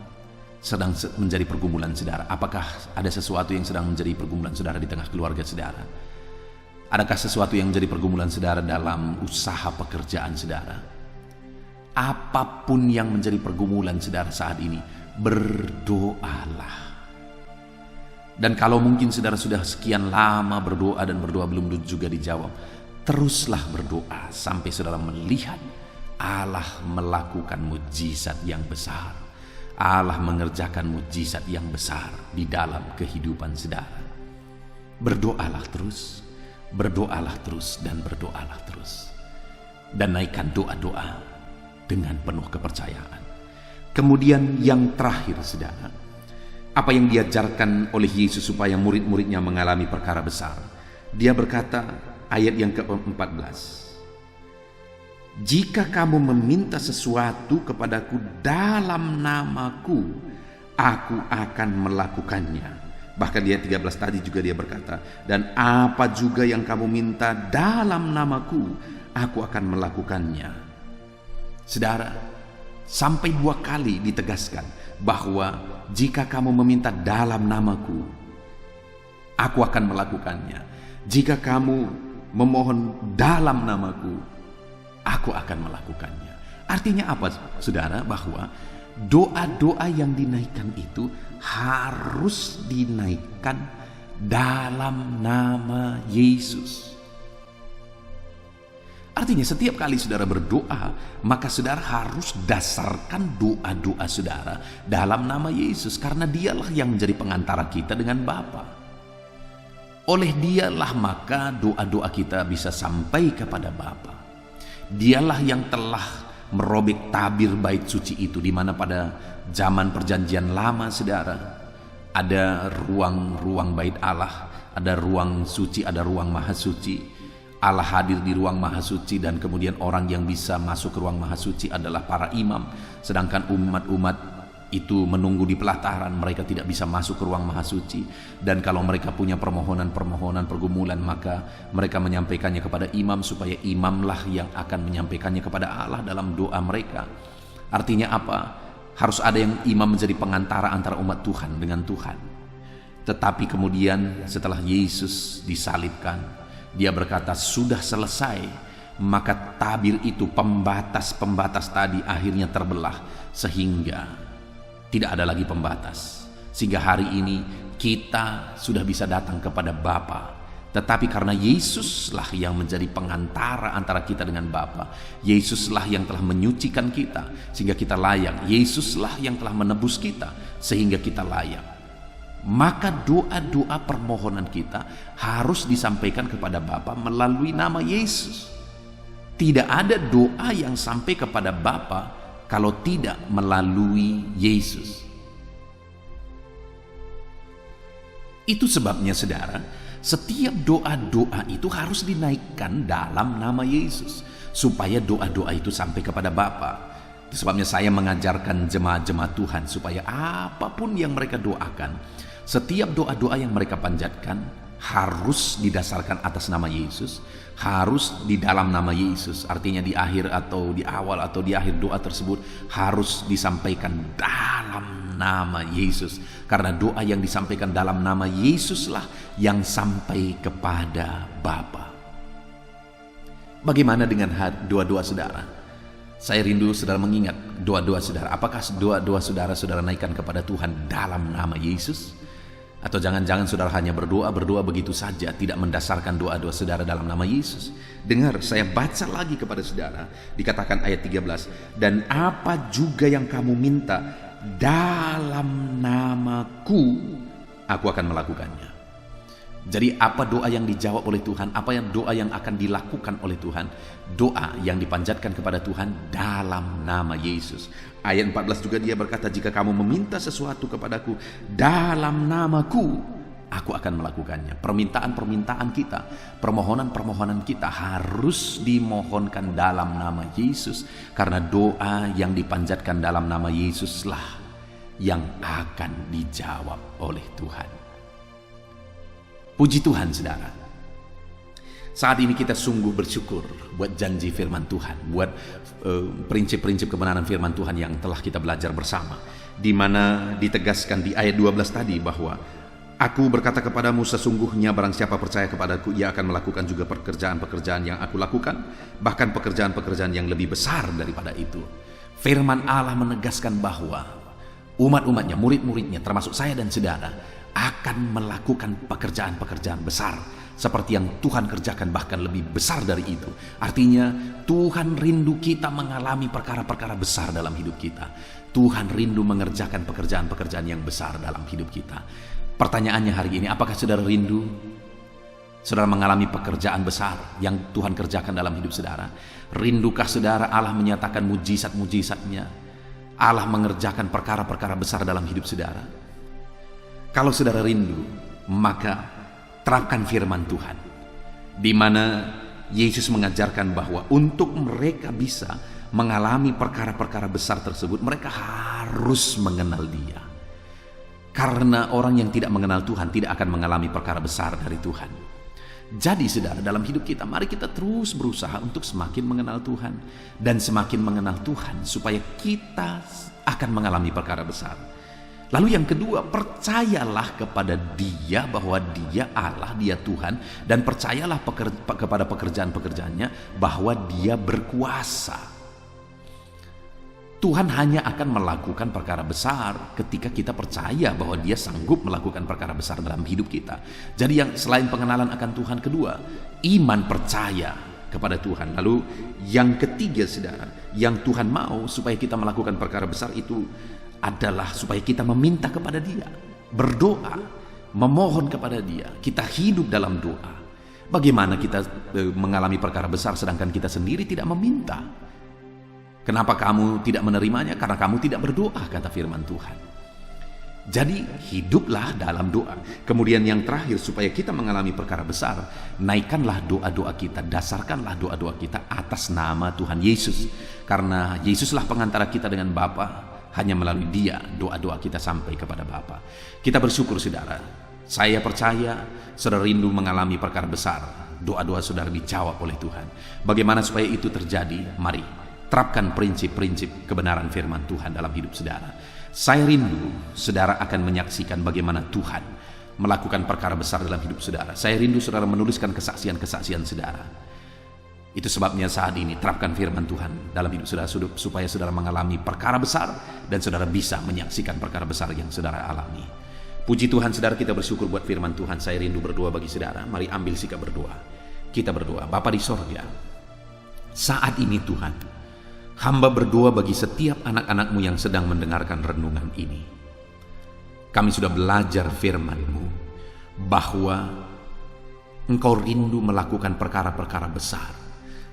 sedang menjadi pergumulan saudara? Apakah ada sesuatu yang sedang menjadi pergumulan saudara di tengah keluarga saudara? Adakah sesuatu yang menjadi pergumulan saudara dalam usaha pekerjaan saudara? Apapun yang menjadi pergumulan saudara saat ini, berdoalah. Dan kalau mungkin saudara sudah sekian lama berdoa dan berdoa belum juga dijawab, teruslah berdoa sampai saudara melihat Allah melakukan mukjizat yang besar. Allah mengerjakan mukjizat yang besar di dalam kehidupan saudara. Berdoalah terus, dan berdoalah terus. Dan naikkan doa-doa dengan penuh kepercayaan. Kemudian yang terakhir saudara, apa yang diajarkan oleh Yesus supaya murid-muridnya mengalami perkara besar. Dia berkata, ayat yang ke-14, jika kamu meminta sesuatu kepadaku dalam namaku, aku akan melakukannya. Bahkan di ayat 13 tadi juga dia berkata, dan apa juga yang kamu minta dalam namaku, aku akan melakukannya. Saudara, Sampai 2 kali ditegaskan bahwa jika kamu meminta dalam namaku, aku akan melakukannya. Jika kamu memohon dalam namaku, aku akan melakukannya. Artinya apa, saudara? Bahwa doa-doa yang dinaikkan itu harus dinaikkan dalam nama Yesus. Artinya setiap kali saudara berdoa, maka saudara harus dasarkan doa-doa saudara dalam nama Yesus, karena dialah yang menjadi pengantara kita dengan Bapa. Oleh dialah maka doa-doa kita bisa sampai kepada Bapa. Dialah yang telah merobek tabir bait suci itu, di mana pada zaman perjanjian lama saudara ada ruang-ruang bait Allah, ada ruang suci, ada ruang maha suci. Allah hadir di ruang maha suci, dan kemudian orang yang bisa masuk ke ruang maha suci adalah para imam, sedangkan umat-umat itu menunggu di pelataran, mereka tidak bisa masuk ke ruang maha suci. Dan kalau mereka punya permohonan-permohonan, pergumulan, maka mereka menyampaikannya kepada imam, supaya imamlah yang akan menyampaikannya kepada Allah dalam doa mereka. Artinya apa? Harus ada yang imam menjadi pengantara antara umat Tuhan dengan Tuhan. Tetapi kemudian setelah Yesus disalibkan, Dia berkata sudah selesai, maka tabir itu, pembatas-pembatas tadi akhirnya terbelah, sehingga tidak ada lagi pembatas. Sehingga hari ini kita sudah bisa datang kepada Bapa. Tetapi karena Yesuslah yang menjadi pengantara antara kita dengan Bapa, Yesuslah yang telah menyucikan kita sehingga kita layak, Yesuslah yang telah menebus kita sehingga kita layak. Maka doa-doa permohonan kita harus disampaikan kepada Bapa melalui nama Yesus. Tidak ada doa yang sampai kepada Bapa kalau tidak melalui Yesus. Itu sebabnya saudara, setiap doa-doa itu harus dinaikkan dalam nama Yesus, supaya doa-doa itu sampai kepada Bapa. Itu sebabnya saya mengajarkan jemaat-jemaat Tuhan supaya apapun yang mereka doakan, setiap doa-doa yang mereka panjatkan harus didasarkan atas nama Yesus, harus di dalam nama Yesus. Artinya di akhir atau di awal atau di akhir doa tersebut harus disampaikan dalam nama Yesus. Karena doa yang disampaikan dalam nama Yesuslah yang sampai kepada Bapa. Bagaimana dengan doa-doa saudara? Saya rindu saudara mengingat doa-doa saudara. Apakah doa-doa saudara naikkan kepada Tuhan dalam nama Yesus? Atau jangan-jangan saudara hanya berdoa begitu saja, tidak mendasarkan doa-doa saudara dalam nama Yesus? Dengar, saya baca lagi kepada saudara. Dikatakan ayat 13, dan apa juga yang kamu minta dalam namaku, aku akan melakukannya. Jadi apa doa yang dijawab oleh Tuhan, apa yang doa yang akan dilakukan oleh Tuhan? Doa yang dipanjatkan kepada Tuhan dalam nama Yesus. Ayat 14 juga dia berkata, jika kamu meminta sesuatu kepadaku dalam namaku, aku akan melakukannya. Permintaan-permintaan kita, permohonan-permohonan kita harus dimohonkan dalam nama Yesus, karena doa yang dipanjatkan dalam nama Yesuslah yang akan dijawab oleh Tuhan. Puji Tuhan saudara. Saat ini kita sungguh bersyukur buat janji firman Tuhan, buat prinsip-prinsip kebenaran firman Tuhan yang telah kita belajar bersama, di mana ditegaskan di ayat 12 tadi bahwa aku berkata kepadamu, sesungguhnya barang siapa percaya kepadaku, ia akan melakukan juga pekerjaan-pekerjaan yang aku lakukan, bahkan pekerjaan-pekerjaan yang lebih besar daripada itu. Firman Allah menegaskan bahwa umat-umatnya, murid-muridnya, termasuk saya dan saudara, akan melakukan pekerjaan-pekerjaan besar seperti yang Tuhan kerjakan, bahkan lebih besar dari itu. Artinya Tuhan rindu kita mengalami perkara-perkara besar dalam hidup kita. Tuhan rindu mengerjakan pekerjaan-pekerjaan yang besar dalam hidup kita. Pertanyaannya hari ini, apakah saudara rindu? Saudara mengalami pekerjaan besar yang Tuhan kerjakan dalam hidup saudara? Rindukah saudara Allah menyatakan mujizat-mujizatnya? Allah mengerjakan perkara-perkara besar dalam hidup saudara? Kalau saudara rindu, maka terapkan firman Tuhan, di mana Yesus mengajarkan bahwa untuk mereka bisa mengalami perkara-perkara besar tersebut, mereka harus mengenal Dia. Karena orang yang tidak mengenal Tuhan tidak akan mengalami perkara besar dari Tuhan. Jadi saudara, dalam hidup kita, mari kita terus berusaha untuk semakin mengenal Tuhan. Dan semakin mengenal Tuhan supaya kita akan mengalami perkara besar. Lalu yang kedua, percayalah kepada Dia bahwa Dia Allah, Dia Tuhan. Dan percayalah kepada pekerjaan-pekerjaannya bahwa Dia berkuasa. Tuhan hanya akan melakukan perkara besar ketika kita percaya bahwa Dia sanggup melakukan perkara besar dalam hidup kita. Jadi yang selain pengenalan akan Tuhan, kedua, iman percaya kepada Tuhan. Lalu yang ketiga saudara, yang Tuhan mau supaya kita melakukan perkara besar itu adalah supaya kita meminta kepada Dia, berdoa, memohon kepada Dia. Kita hidup dalam doa. Bagaimana kita mengalami perkara besar sedangkan kita sendiri tidak meminta? Kenapa kamu tidak menerimanya? Karena kamu tidak berdoa, kata firman Tuhan. Jadi hiduplah dalam doa. Kemudian yang terakhir, supaya kita mengalami perkara besar, naikkanlah doa-doa kita, dasarkanlah doa-doa kita atas nama Tuhan Yesus. Karena Yesuslah pengantara kita dengan Bapa. Hanya melalui Dia doa-doa kita sampai kepada Bapa. Kita bersyukur saudara. Saya percaya saudara rindu mengalami perkara besar. Doa-doa saudara dijawab oleh Tuhan. Bagaimana supaya itu terjadi? Mari terapkan prinsip-prinsip kebenaran firman Tuhan dalam hidup saudara. Saya rindu saudara akan menyaksikan bagaimana Tuhan melakukan perkara besar dalam hidup saudara. Saya rindu saudara menuliskan kesaksian-kesaksian saudara. Itu sebabnya saat ini terapkan firman Tuhan dalam hidup saudara supaya saudara mengalami perkara besar dan saudara bisa menyaksikan perkara besar yang saudara alami. Puji Tuhan saudara, kita bersyukur buat firman Tuhan. Saya rindu berdoa bagi saudara. Mari ambil sikap berdoa. Kita berdoa. Bapa di sorga, saat ini Tuhan, hamba berdoa bagi setiap anak-anak-Mu yang sedang mendengarkan renungan ini. Kami sudah belajar firman-Mu bahwa Engkau rindu melakukan perkara-perkara besar.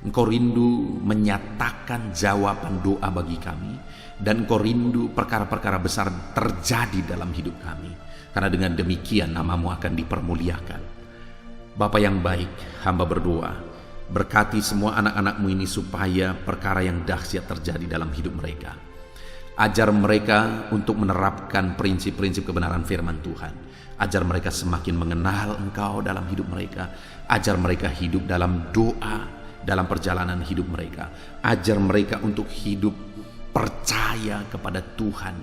Engkau rindu menyatakan jawaban doa bagi kami. Dan Engkau rindu perkara-perkara besar terjadi dalam hidup kami. Karena dengan demikian nama-Mu akan dipermuliakan. Bapa yang baik, hamba berdoa, berkati semua anak-anak-Mu ini supaya perkara yang dahsyat terjadi dalam hidup mereka. Ajar mereka untuk menerapkan prinsip-prinsip kebenaran firman Tuhan. Ajar mereka semakin mengenal Engkau dalam hidup mereka. Ajar mereka hidup dalam doa dalam perjalanan hidup mereka. Ajar mereka untuk hidup percaya kepada Tuhan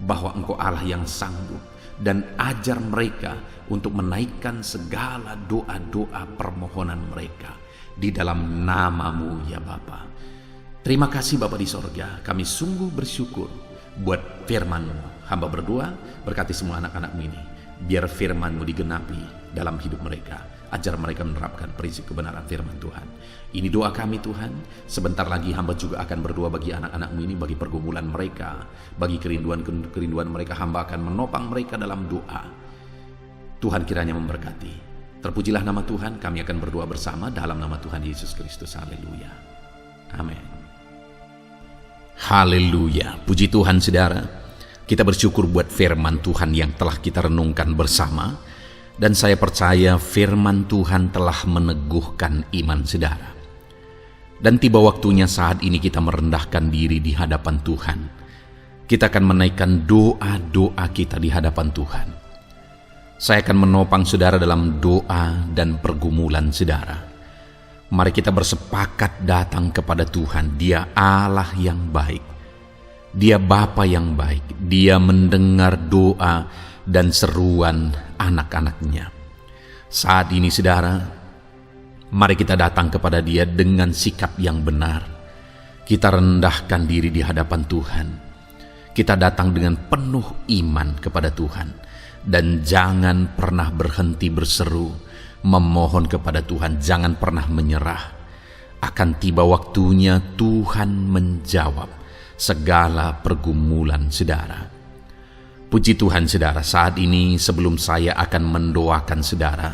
bahwa Engkau Allah yang sanggup. Dan ajar mereka untuk menaikkan segala doa-doa permohonan mereka di dalam nama-Mu ya Bapa. Terima kasih Bapa di sorga. Kami sungguh bersyukur buat firman-Mu. Hamba berdoa, berkati semua anak-anak-Mu ini. Biar firman-Mu digenapi dalam hidup mereka. Ajar mereka menerapkan prinsip kebenaran firman Tuhan. Ini doa kami Tuhan. Sebentar lagi hamba juga akan berdoa bagi anak-anak-Mu ini, bagi pergumulan mereka, bagi kerinduan mereka. Hamba akan menopang mereka dalam doa. Tuhan kiranya memberkati. Terpujilah nama Tuhan. Kami akan berdoa bersama dalam nama Tuhan Yesus Kristus. Haleluya. Amin. Haleluya. Puji Tuhan saudara. Kita bersyukur buat firman Tuhan yang telah kita renungkan bersama. Dan saya percaya firman Tuhan telah meneguhkan iman saudara. Dan tiba waktunya saat ini kita merendahkan diri di hadapan Tuhan. Kita akan menaikkan doa-doa kita di hadapan Tuhan. Saya akan menopang saudara dalam doa dan pergumulan saudara. Mari kita bersepakat datang kepada Tuhan. Dia Allah yang baik. Dia Bapa yang baik. Dia mendengar doa dan seruan anak-anaknya. Saat ini saudara, mari kita datang kepada Dia dengan sikap yang benar. Kita rendahkan diri di hadapan Tuhan. Kita datang dengan penuh iman kepada Tuhan. Dan jangan pernah berhenti berseru, memohon kepada Tuhan. Jangan pernah menyerah. Akan tiba waktunya Tuhan menjawab segala pergumulan saudara. Puji Tuhan saudara, saat ini sebelum saya akan mendoakan saudara,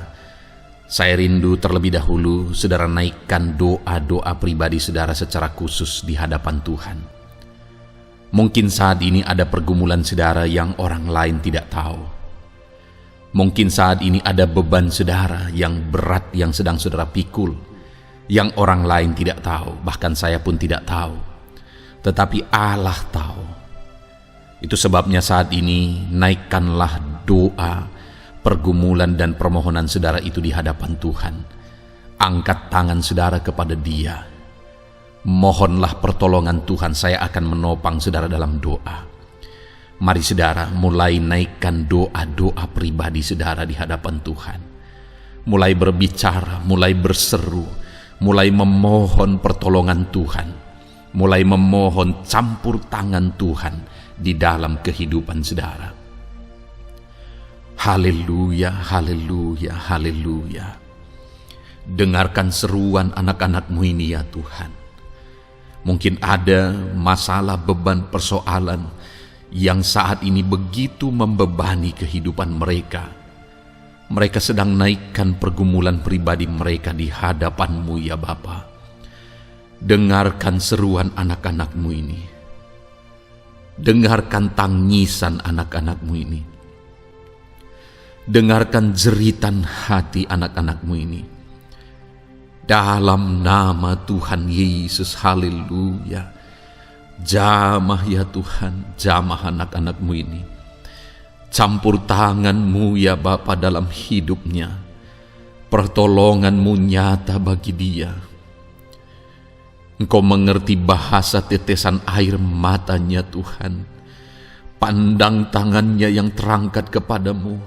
saya rindu terlebih dahulu saudara naikkan doa-doa pribadi saudara secara khusus di hadapan Tuhan. Mungkin saat ini ada pergumulan saudara yang orang lain tidak tahu. Mungkin saat ini ada beban saudara yang berat yang sedang saudara pikul, yang orang lain tidak tahu, bahkan saya pun tidak tahu. Tetapi Allah tahu. Itu sebabnya saat ini naikkanlah doa, pergumulan dan permohonan saudara itu di hadapan Tuhan. Angkat tangan saudara kepada Dia. Mohonlah pertolongan Tuhan, saya akan menopang saudara dalam doa. Mari saudara mulai naikkan doa-doa pribadi saudara di hadapan Tuhan. Mulai berbicara, mulai berseru, mulai memohon pertolongan Tuhan. Mulai memohon campur tangan Tuhan di dalam kehidupan saudara. Haleluya, haleluya, haleluya. Dengarkan seruan anak-anak-Mu ini ya Tuhan. Mungkin ada masalah, beban, persoalan yang saat ini begitu membebani kehidupan mereka. Mereka sedang naikkan pergumulan pribadi mereka di hadapan-Mu ya Bapa. Dengarkan seruan anak-anak-Mu ini. Dengarkan tangisan anak-anak-Mu ini. Dengarkan jeritan hati anak-anak-Mu ini. Dalam nama Tuhan Yesus, haleluya. Jamah ya Tuhan, jamah anak-anak-Mu ini. Campur tangan-Mu ya Bapa dalam hidupnya. Pertolongan-Mu nyata bagi dia. Engkau mengerti bahasa tetesan air matanya Tuhan. Pandang tangannya yang terangkat kepadamu.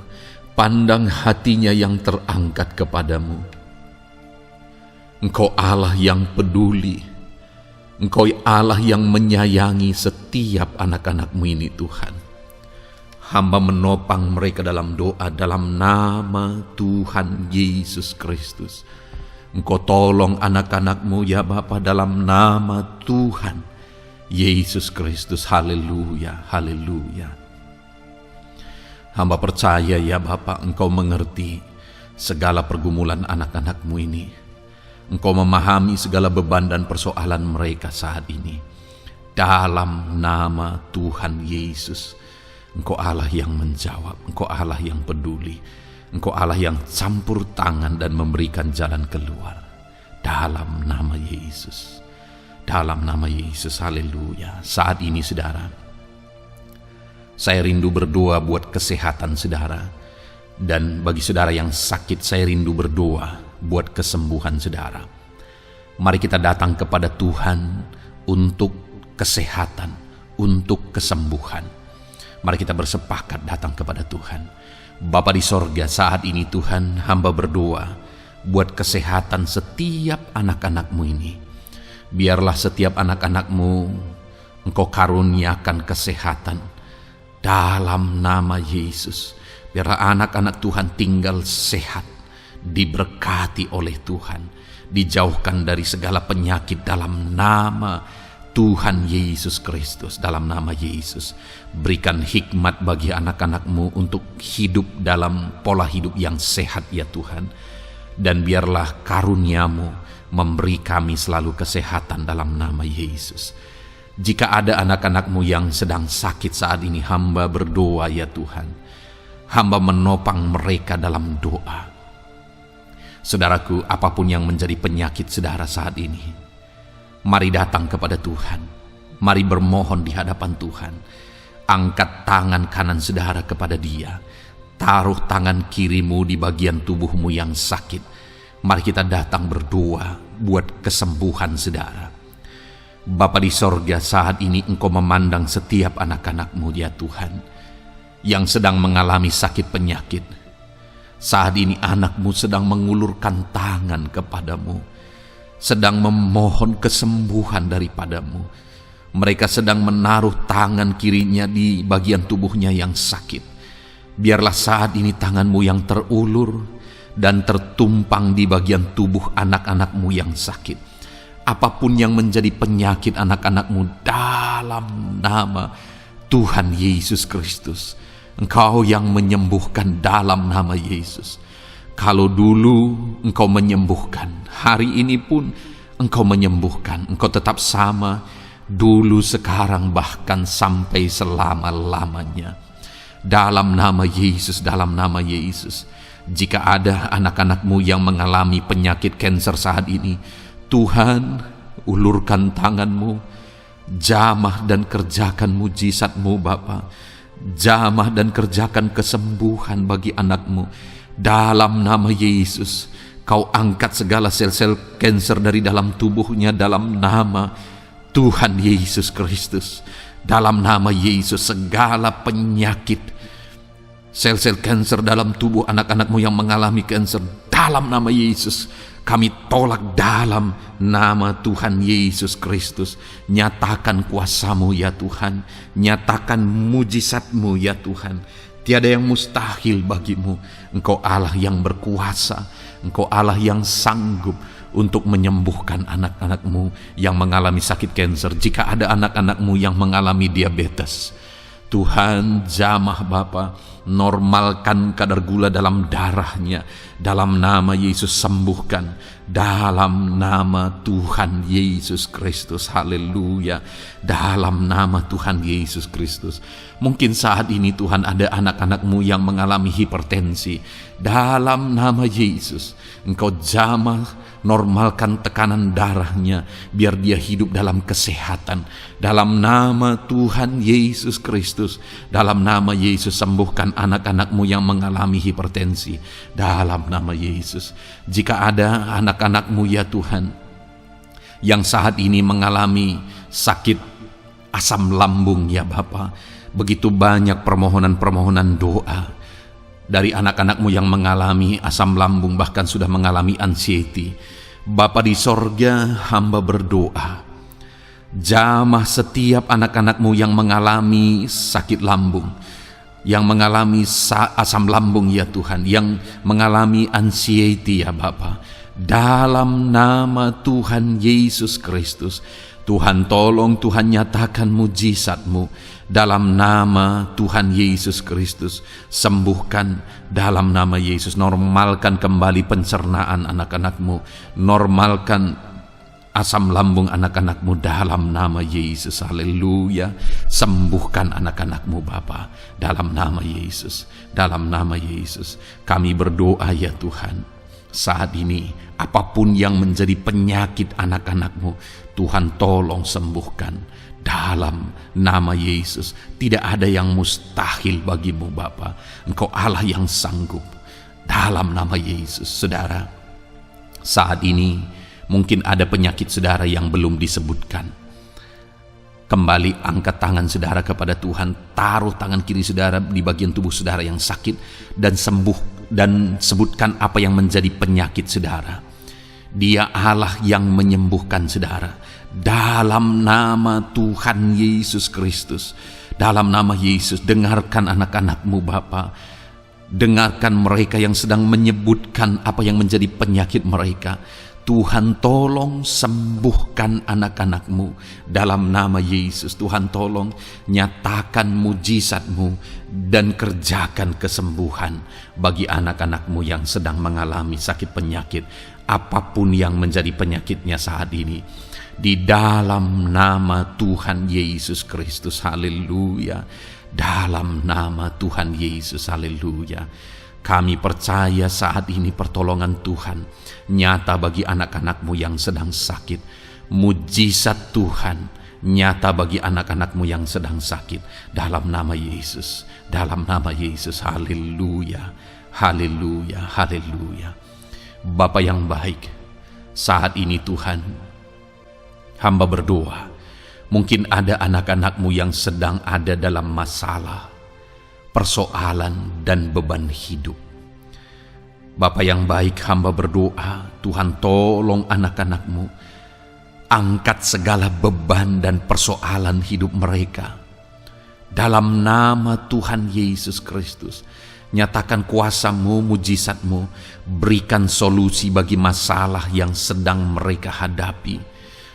Pandang hatinya yang terangkat kepadamu. Engkau Allah yang peduli. Engkau Allah yang menyayangi setiap anak-anak-Mu ini Tuhan. Hamba menopang mereka dalam doa dalam nama Tuhan Yesus Kristus. Engkau tolong anak-anak-Mu ya Bapa dalam nama Tuhan Yesus Kristus. Haleluya, haleluya. Hamba percaya ya Bapa, Engkau mengerti segala pergumulan anak-anak-Mu ini. Engkau memahami segala beban dan persoalan mereka saat ini. Dalam nama Tuhan Yesus, Engkau Allah yang menjawab, Engkau Allah yang peduli, Engkau Allah yang campur tangan dan memberikan jalan keluar. Dalam nama Yesus, dalam nama Yesus, haleluya. Saat ini saudara, saya rindu berdoa buat kesehatan saudara. Dan bagi saudara yang sakit, saya rindu berdoa buat kesembuhan saudara. Mari kita datang kepada Tuhan untuk kesehatan, untuk kesembuhan. Mari kita bersepakat datang kepada Tuhan. Bapa di sorga, saat ini Tuhan, hamba berdoa buat kesehatan setiap anak-anak-Mu ini. Biarlah setiap anak-anak-Mu Engkau karuniakan kesehatan. Dalam nama Yesus, biarlah anak-anak Tuhan tinggal sehat, diberkati oleh Tuhan, dijauhkan dari segala penyakit dalam nama Tuhan Yesus Kristus. Dalam nama Yesus, berikan hikmat bagi anak-anak-Mu untuk hidup dalam pola hidup yang sehat ya Tuhan. Dan biarlah karunia-Mu memberi kami selalu kesehatan dalam nama Yesus. Jika ada anak-anak-Mu yang sedang sakit saat ini, hamba berdoa ya Tuhan. Hamba menopang mereka dalam doa. Saudaraku, apapun yang menjadi penyakit saudara saat ini, mari datang kepada Tuhan. Mari bermohon di hadapan Tuhan. Angkat tangan kanan saudara kepada Dia. Taruh tangan kirimu di bagian tubuhmu yang sakit. Mari kita datang berdoa buat kesembuhan saudara. Bapa di sorga, saat ini Engkau memandang setiap anak-anak-Mu ya Tuhan, yang sedang mengalami sakit penyakit. Saat ini anak-Mu sedang mengulurkan tangan kepadamu, sedang memohon kesembuhan daripadamu. Mereka sedang menaruh tangan kirinya di bagian tubuhnya yang sakit. Biarlah saat ini tangan-Mu yang terulur dan tertumpang di bagian tubuh anak-anak-Mu yang sakit. Apapun yang menjadi penyakit anak-anak-Mu, dalam nama Tuhan Yesus Kristus, Engkau yang menyembuhkan dalam nama Yesus. Kalau dulu Engkau menyembuhkan, hari ini pun Engkau menyembuhkan. Engkau tetap sama, dulu, sekarang, bahkan sampai selama-lamanya. Dalam nama Yesus, dalam nama Yesus. Jika ada anak-anak-Mu yang mengalami penyakit kanker saat ini, Tuhan, ulurkan tangan-Mu, jamah dan kerjakan mujizat-Mu Bapa. Jamah dan kerjakan kesembuhan bagi anakmu. Dalam nama Yesus, kau angkat segala sel-sel kanker dari dalam tubuhnya dalam nama Tuhan Yesus Kristus. Dalam nama Yesus, segala penyakit, sel-sel kanker dalam tubuh anak-anakmu yang mengalami kanker, dalam nama Yesus, kami tolak dalam nama Tuhan Yesus Kristus. Nyatakan kuasa-Mu ya Tuhan, nyatakan mujizat-Mu ya Tuhan. Tiada yang mustahil bagimu. Engkau Allah yang berkuasa, Engkau Allah yang sanggup untuk menyembuhkan anak-anakmu yang mengalami sakit kanker. Jika ada anak-anakmu yang mengalami diabetes, Tuhan jamah Bapa, normalkan kadar gula dalam darahnya. Dalam nama Yesus sembuhkan. Dalam nama Tuhan Yesus Kristus. Haleluya. Dalam nama Tuhan Yesus Kristus. Mungkin saat ini Tuhan ada anak-anakmu yang mengalami hipertensi. Dalam nama Yesus, Engkau jamah, normalkan tekanan darahnya, biar dia hidup dalam kesehatan. Dalam nama Tuhan Yesus Kristus, dalam nama Yesus sembuhkan anak-anakmu yang mengalami hipertensi. Dalam nama Yesus, jika ada anak-anakmu ya Tuhan yang saat ini mengalami sakit asam lambung ya Bapa, begitu banyak permohonan-permohonan doa dari anak-anakmu yang mengalami asam lambung, bahkan sudah mengalami anxiety. Bapa di sorga, hamba berdoa, jamah setiap anak-anakmu yang mengalami sakit lambung, yang mengalami asam lambung ya Tuhan, yang mengalami anxiety ya Bapa. Dalam nama Tuhan Yesus Kristus, Tuhan tolong, Tuhan nyatakan mujizat-Mu. Dalam nama Tuhan Yesus Kristus, sembuhkan dalam nama Yesus. Normalkan kembali pencernaan anak-anakmu, normalkan asam lambung anak-anakmu dalam nama Yesus. Haleluya. Sembuhkan anak-anakmu Bapa dalam nama Yesus. Dalam nama Yesus kami berdoa ya Tuhan, saat ini apapun yang menjadi penyakit anak-anakmu, Tuhan tolong sembuhkan dalam nama Yesus. Tidak ada yang mustahil bagimu Bapa. Engkau Allah yang sanggup. Dalam nama Yesus. Saudara, saat ini mungkin ada penyakit saudara yang belum disebutkan. Kembali angkat tangan saudara kepada Tuhan, taruh tangan kiri saudara di bagian tubuh saudara yang sakit, dan sembuh, dan sebutkan apa yang menjadi penyakit saudara. Dia Allah yang menyembuhkan saudara. Dalam nama Tuhan Yesus Kristus, dalam nama Yesus, dengarkan anak-anakmu Bapa. Dengarkan mereka yang sedang menyebutkan apa yang menjadi penyakit mereka. Tuhan tolong sembuhkan anak-anakmu dalam nama Yesus. Tuhan tolong nyatakan mujizat-Mu dan kerjakan kesembuhan bagi anak-anakmu yang sedang mengalami sakit penyakit, apapun yang menjadi penyakitnya saat ini. Di dalam nama Tuhan Yesus Kristus. Haleluya. Dalam nama Tuhan Yesus. Haleluya. Kami percaya saat ini pertolongan Tuhan nyata bagi anak-anakmu yang sedang sakit. Mujizat Tuhan nyata bagi anak-anakmu yang sedang sakit. Dalam nama Yesus. Dalam nama Yesus. Haleluya. Haleluya. Haleluya. Bapa yang baik, saat ini Tuhan, hamba berdoa, mungkin ada anak-anakmu yang sedang ada dalam masalah, persoalan, dan beban hidup. Bapa yang baik, hamba berdoa, Tuhan tolong anak-anakmu, angkat segala beban dan persoalan hidup mereka. Dalam nama Tuhan Yesus Kristus, nyatakan kuasa-Mu, mujizat-Mu, berikan solusi bagi masalah yang sedang mereka hadapi.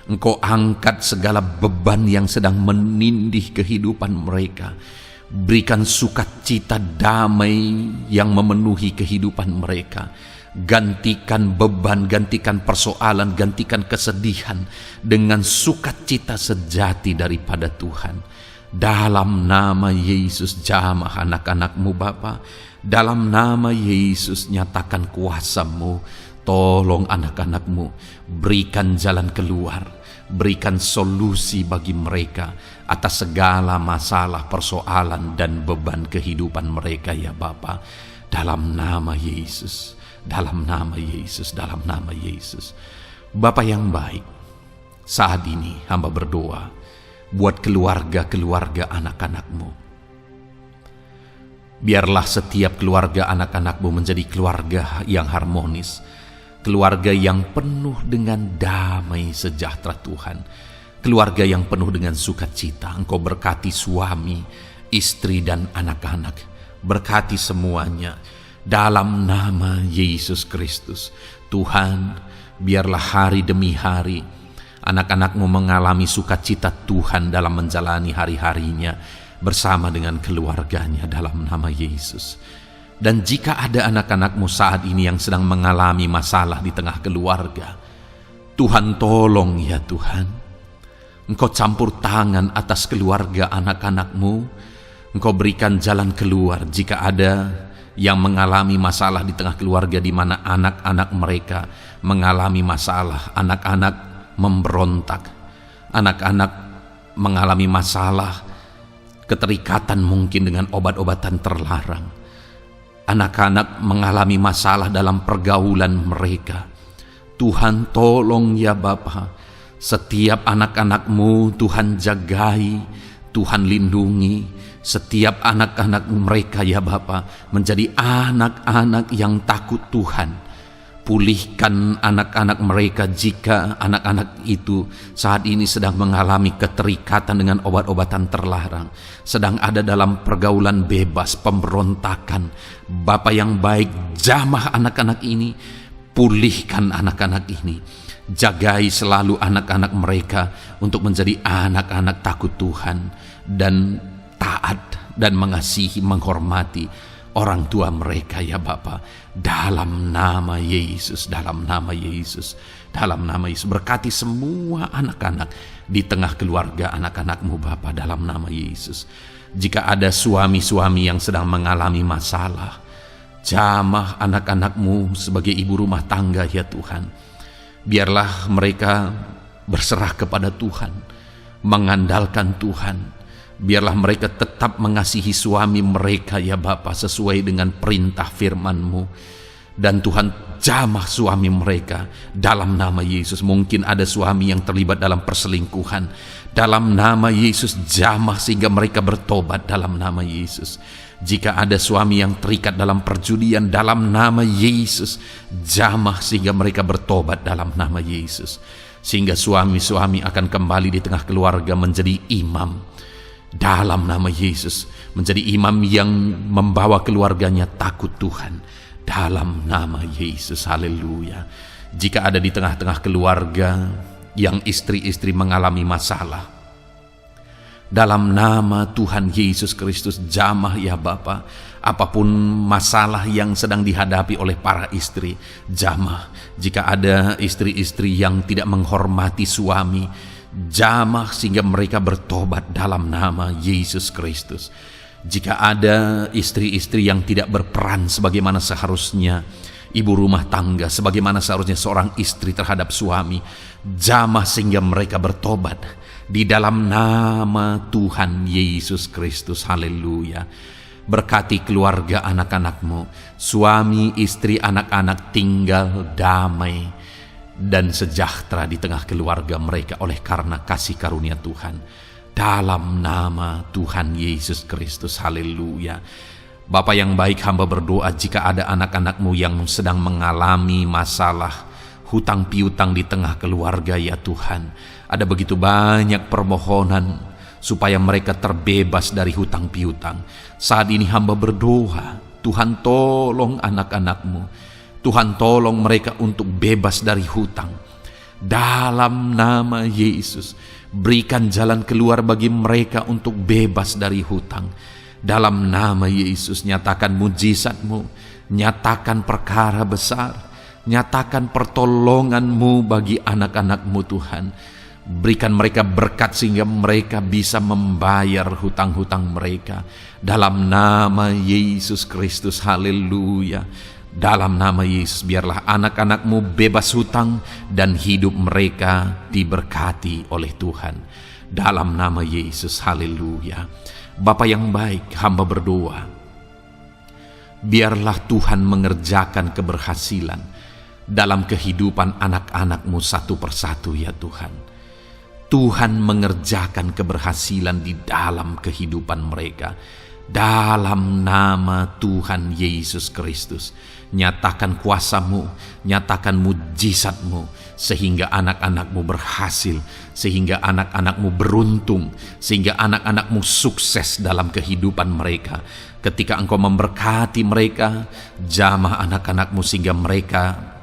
Engkau angkat segala beban yang sedang menindih kehidupan mereka. Berikan sukacita damai yang memenuhi kehidupan mereka. Gantikan beban, gantikan persoalan, gantikan kesedihan dengan sukacita sejati daripada Tuhan. Dalam nama Yesus, jamah anak-anakmu Bapa. Dalam nama Yesus, nyatakan kuasa-Mu. Tolong anak-anak-Mu, berikan jalan keluar, berikan solusi bagi mereka atas segala masalah, persoalan, dan beban kehidupan mereka ya Bapa. Dalam nama Yesus, dalam nama Yesus, dalam nama Yesus. Bapa yang baik, saat ini hamba berdoa buat keluarga-keluarga anak-anak-Mu. Biarlah setiap keluarga anak-anak-Mu menjadi keluarga yang harmonis, keluarga yang penuh dengan damai sejahtera Tuhan, keluarga yang penuh dengan sukacita. Engkau berkati suami, istri, dan anak-anak. Berkati semuanya dalam nama Yesus Kristus. Tuhan, biarlah hari demi hari anak-anak-Mu mengalami sukacita Tuhan dalam menjalani hari-harinya bersama dengan keluarganya dalam nama Yesus. Dan jika ada anak-anak-Mu saat ini yang sedang mengalami masalah di tengah keluarga, Tuhan tolong ya Tuhan. Engkau campur tangan atas keluarga anak-anak-Mu. Engkau berikan jalan keluar jika ada yang mengalami masalah di tengah keluarga, di mana anak-anak mereka mengalami masalah, anak-anak memberontak, anak-anak mengalami masalah, keterikatan mungkin dengan obat-obatan terlarang. Anak-anak mengalami masalah dalam pergaulan mereka. Tuhan tolong ya Bapa, setiap anak-anak-Mu Tuhan jagai, Tuhan lindungi. Setiap anak-anak mereka ya Bapa menjadi anak-anak yang takut Tuhan. Pulihkan anak-anak mereka jika anak-anak itu saat ini sedang mengalami keterikatan dengan obat-obatan terlarang, sedang ada dalam pergaulan bebas, pemberontakan. Bapa yang baik, jamah anak-anak ini, pulihkan anak-anak ini. Jagai selalu anak-anak mereka untuk menjadi anak-anak takut Tuhan dan taat dan mengasihi, menghormati orang tua mereka ya Bapa. Dalam nama Yesus, dalam nama Yesus, dalam nama Yesus. Berkati semua anak-anak di tengah keluarga anak-anak-Mu Bapa, dalam nama Yesus. Jika ada suami-suami yang sedang mengalami masalah, jamah anak-anak-Mu sebagai ibu rumah tangga ya Tuhan. Biarlah mereka berserah kepada Tuhan, mengandalkan Tuhan. Biarlah mereka tetap mengasihi suami mereka ya Bapa sesuai dengan perintah firman-Mu. Dan Tuhan jamah suami mereka dalam nama Yesus. Mungkin ada suami yang terlibat dalam perselingkuhan, dalam nama Yesus jamah sehingga mereka bertobat dalam nama Yesus. Jika ada suami yang terikat dalam perjudian, dalam nama Yesus jamah sehingga mereka bertobat dalam nama Yesus. Sehingga suami-suami akan kembali di tengah keluarga menjadi imam dalam nama Yesus, menjadi imam yang membawa keluarganya takut Tuhan dalam nama Yesus. Haleluya. Jika ada di tengah-tengah keluarga yang istri-istri mengalami masalah, dalam nama Tuhan Yesus Kristus jamah ya Bapa. Apapun masalah yang sedang dihadapi oleh para istri, jamah. Jika ada istri-istri yang tidak menghormati suami, jamah sehingga mereka bertobat dalam nama Yesus Kristus. Jika ada istri-istri yang tidak berperan sebagaimana seharusnya, ibu rumah tangga sebagaimana seharusnya seorang istri terhadap suami, jamah sehingga mereka bertobat di dalam nama Tuhan Yesus Kristus. Haleluya. Berkati keluarga anak-anak-Mu, suami, istri, anak-anak tinggal damai dan sejahtera di tengah keluarga mereka oleh karena kasih karunia Tuhan. Dalam nama Tuhan Yesus Kristus. Haleluya. Bapa yang baik, hamba berdoa jika ada anak-anak-Mu yang sedang mengalami masalah hutang piutang di tengah keluarga ya Tuhan. Ada begitu banyak permohonan supaya mereka terbebas dari hutang piutang. Saat ini hamba berdoa, Tuhan tolong anak-anak-Mu. Tuhan tolong mereka untuk bebas dari hutang. Dalam nama Yesus, berikan jalan keluar bagi mereka untuk bebas dari hutang. Dalam nama Yesus, nyatakan mujizat-Mu, nyatakan perkara besar, nyatakan pertolongan-Mu bagi anak-anak-Mu Tuhan. Berikan mereka berkat sehingga mereka bisa membayar hutang-hutang mereka. Dalam nama Yesus Kristus, haleluya. Dalam nama Yesus, biarlah anak-anak-Mu bebas hutang dan hidup mereka diberkati oleh Tuhan. Dalam nama Yesus, haleluya. Bapa yang baik, hamba berdoa, biarlah Tuhan mengerjakan keberhasilan dalam kehidupan anak-anak-Mu satu persatu ya Tuhan. Tuhan mengerjakan keberhasilan di dalam kehidupan mereka. Dalam nama Tuhan Yesus Kristus, nyatakan kuasa-Mu, nyatakan mujizat-Mu, sehingga anak-anak-Mu berhasil, sehingga anak-anak-Mu beruntung, sehingga anak-anak-Mu sukses dalam kehidupan mereka. Ketika Engkau memberkati mereka, jamah anak-anak-Mu sehingga mereka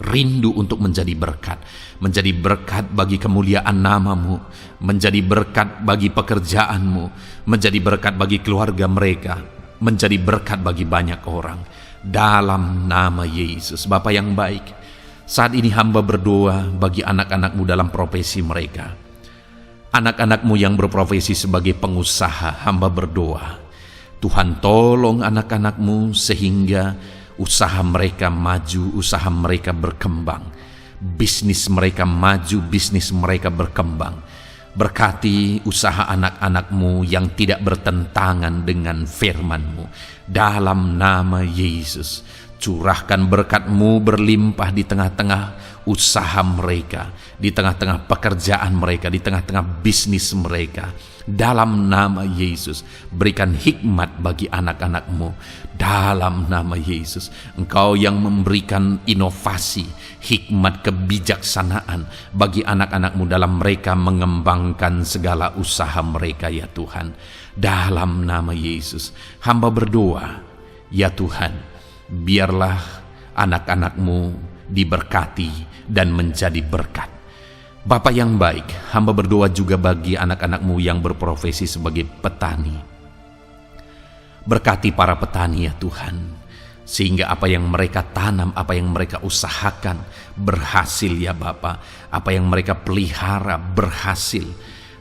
rindu untuk menjadi berkat bagi kemuliaan nama-Mu, menjadi berkat bagi pekerjaan-Mu, menjadi berkat bagi keluarga mereka, menjadi berkat bagi banyak orang. Dalam nama Yesus. Bapa yang baik, saat ini hamba berdoa bagi anak-anak-Mu dalam profesi mereka. Anak-anak-Mu yang berprofesi sebagai pengusaha, hamba berdoa, Tuhan tolong anak-anak-Mu sehingga usaha mereka maju, usaha mereka berkembang, bisnis mereka maju, bisnis mereka berkembang. Berkati usaha anak-anak-Mu yang tidak bertentangan dengan firman-Mu. Dalam nama Yesus, curahkan berkat-Mu berlimpah di tengah-tengah usaha mereka, di tengah-tengah pekerjaan mereka, di tengah-tengah bisnis mereka. Dalam nama Yesus, berikan hikmat bagi anak-anak-Mu. Dalam nama Yesus, Engkau yang memberikan inovasi, hikmat, kebijaksanaan bagi anak-anak-Mu dalam mereka mengembangkan segala usaha mereka ya Tuhan. Dalam nama Yesus, hamba berdoa, ya Tuhan, biarlah anak-anak-Mu diberkati dan menjadi berkat. Bapa yang baik, hamba berdoa juga bagi anak-anak-Mu yang berprofesi sebagai petani. Berkati para petani ya Tuhan, sehingga apa yang mereka tanam, apa yang mereka usahakan berhasil ya Bapa. Apa yang mereka pelihara berhasil.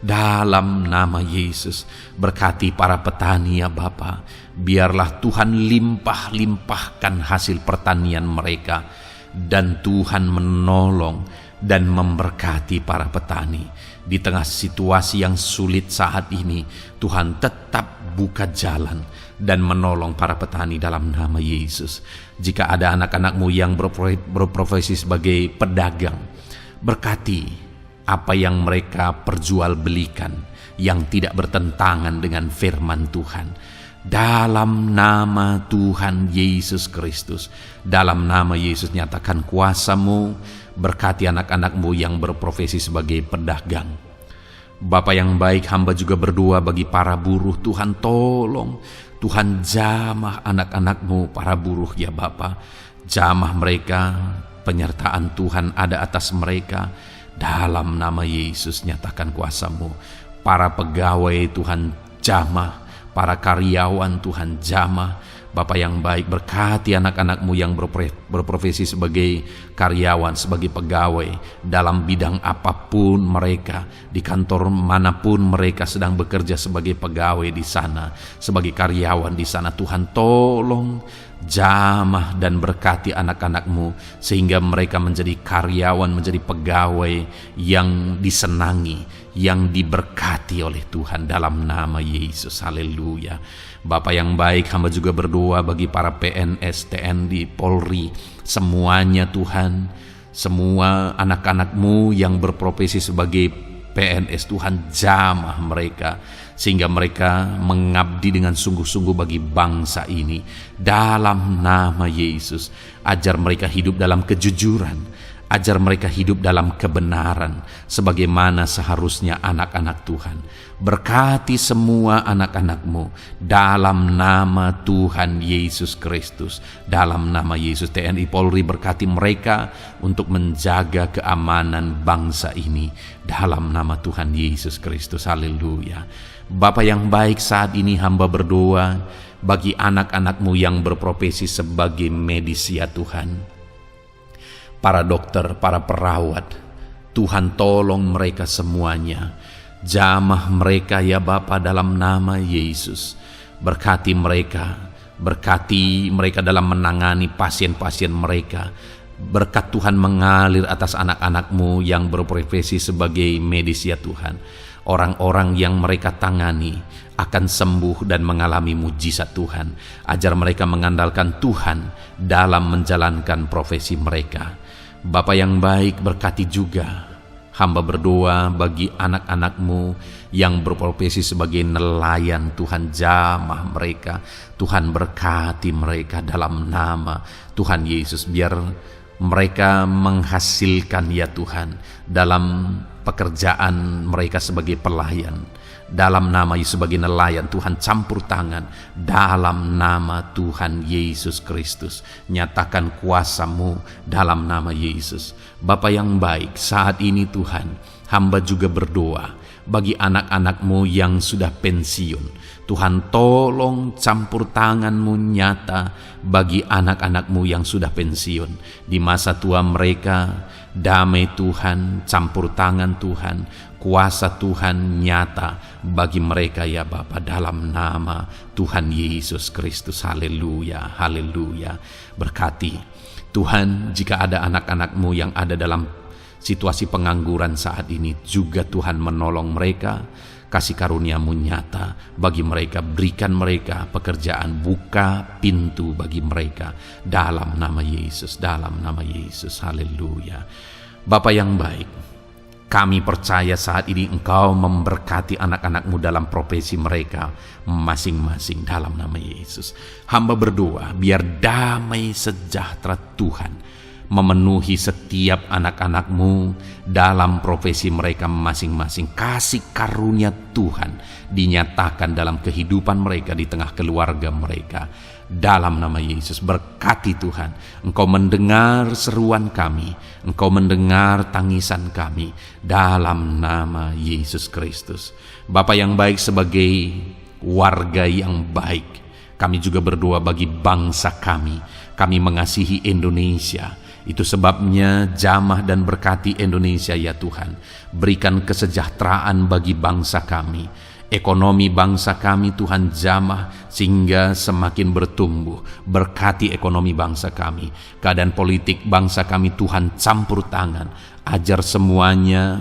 Dalam nama Yesus, berkati para petani ya Bapa. Biarlah Tuhan limpah-limpahkan hasil pertanian mereka, dan Tuhan menolong dan memberkati para petani. Di tengah situasi yang sulit saat ini, Tuhan tetap buka jalan dan menolong para petani dalam nama Yesus. Jika ada anak-anak-Mu yang berprofesi sebagai pedagang, berkati apa yang mereka perjualbelikan yang tidak bertentangan dengan firman Tuhan. Dalam nama Tuhan Yesus Kristus, dalam nama Yesus, nyatakan kuasa-Mu, berkati anak-anak-Mu yang berprofesi sebagai pedagang. Bapa yang baik, hamba juga berdoa bagi para buruh. Tuhan tolong, Tuhan jamah anak-anak-Mu para buruh ya Bapa. Jamah mereka, penyertaan Tuhan ada atas mereka. Dalam nama Yesus, nyatakan kuasa-Mu. Para pegawai Tuhan jamah, para karyawan Tuhan jamah. Bapa yang baik, berkati anak-anak-Mu yang berprofesi sebagai karyawan, sebagai pegawai dalam bidang apapun mereka, di kantor manapun mereka sedang bekerja sebagai pegawai di sana, sebagai karyawan di sana. Tuhan tolong jamah dan berkati anak-anak-Mu sehingga mereka menjadi karyawan, menjadi pegawai yang disenangi, yang diberkati oleh Tuhan dalam nama Yesus. Haleluya. Bapa yang baik, hamba juga berdoa bagi para PNS, TNI, Polri, semuanya Tuhan, semua anak-anak-Mu yang berprofesi sebagai PNS, Tuhan jamah mereka sehingga mereka mengabdi dengan sungguh-sungguh bagi bangsa ini. Dalam nama Yesus, ajar mereka hidup dalam kejujuran, ajar mereka hidup dalam kebenaran sebagaimana seharusnya anak-anak Tuhan. Berkati semua anak-anak-Mu dalam nama Tuhan Yesus Kristus. Dalam nama Yesus, TNI Polri berkati mereka untuk menjaga keamanan bangsa ini dalam nama Tuhan Yesus Kristus. Haleluya. Bapa yang baik, saat ini hamba berdoa bagi anak-anak-Mu yang berprofesi sebagai medis ya Tuhan. Para dokter, para perawat, Tuhan tolong mereka semuanya. Jamah mereka ya Bapa dalam nama Yesus. Berkati mereka, Berkati mereka dalam menangani pasien-pasien mereka. Berkat Tuhan mengalir atas anak-anak-Mu yang berprofesi sebagai medis ya Tuhan. Orang-orang yang mereka tangani akan sembuh dan mengalami mujizat Tuhan. Ajar mereka mengandalkan Tuhan dalam menjalankan profesi mereka. Bapa yang baik, berkati juga hamba berdoa bagi anak-anak-Mu yang berprofesi sebagai nelayan. Tuhan, jamah mereka. Tuhan, berkati mereka dalam nama Tuhan Yesus. Biar mereka menghasilkan ya Tuhan dalam pekerjaan mereka sebagai pelayan. Dalam nama Yesus sebagai nelayan, Tuhan campur tangan. Dalam nama Tuhan Yesus Kristus, nyatakan kuasa-Mu dalam nama Yesus. Bapa yang baik, saat ini Tuhan, hamba juga berdoa bagi anak-anak-Mu yang sudah pensiun. Tuhan, tolong campur tangan-Mu nyata bagi anak-anak-Mu yang sudah pensiun. Di masa tua mereka, damai Tuhan, campur tangan Tuhan, kuasa Tuhan nyata bagi mereka ya Bapa, dalam nama Tuhan Yesus Kristus. Haleluya, haleluya. Berkati Tuhan, jika ada anak-anak-Mu yang ada dalam situasi pengangguran saat ini, juga Tuhan menolong mereka. Kasih karunia-Mu nyata bagi mereka, berikan mereka pekerjaan, buka pintu bagi mereka dalam nama Yesus, dalam nama Yesus. Haleluya. Bapa yang baik, kami percaya saat ini Engkau memberkati anak-anak-Mu dalam profesi mereka masing-masing dalam nama Yesus. Hamba berdoa biar damai sejahtera Tuhan memenuhi setiap anak-anak-Mu dalam profesi mereka masing-masing. Kasih karunia Tuhan dinyatakan dalam kehidupan mereka, di tengah keluarga mereka. Dalam nama Yesus, berkati Tuhan. Engkau mendengar seruan kami, Engkau mendengar tangisan kami dalam nama Yesus Kristus. Bapa yang baik, sebagai warga yang baik, kami juga berdoa bagi bangsa kami. Kami mengasihi Indonesia. Itu sebabnya jamah dan berkati Indonesia ya Tuhan. Berikan kesejahteraan bagi bangsa kami. Ekonomi bangsa kami Tuhan jamah sehingga semakin bertumbuh. Berkati ekonomi bangsa kami. Keadaan politik bangsa kami Tuhan campur tangan. Ajar semuanya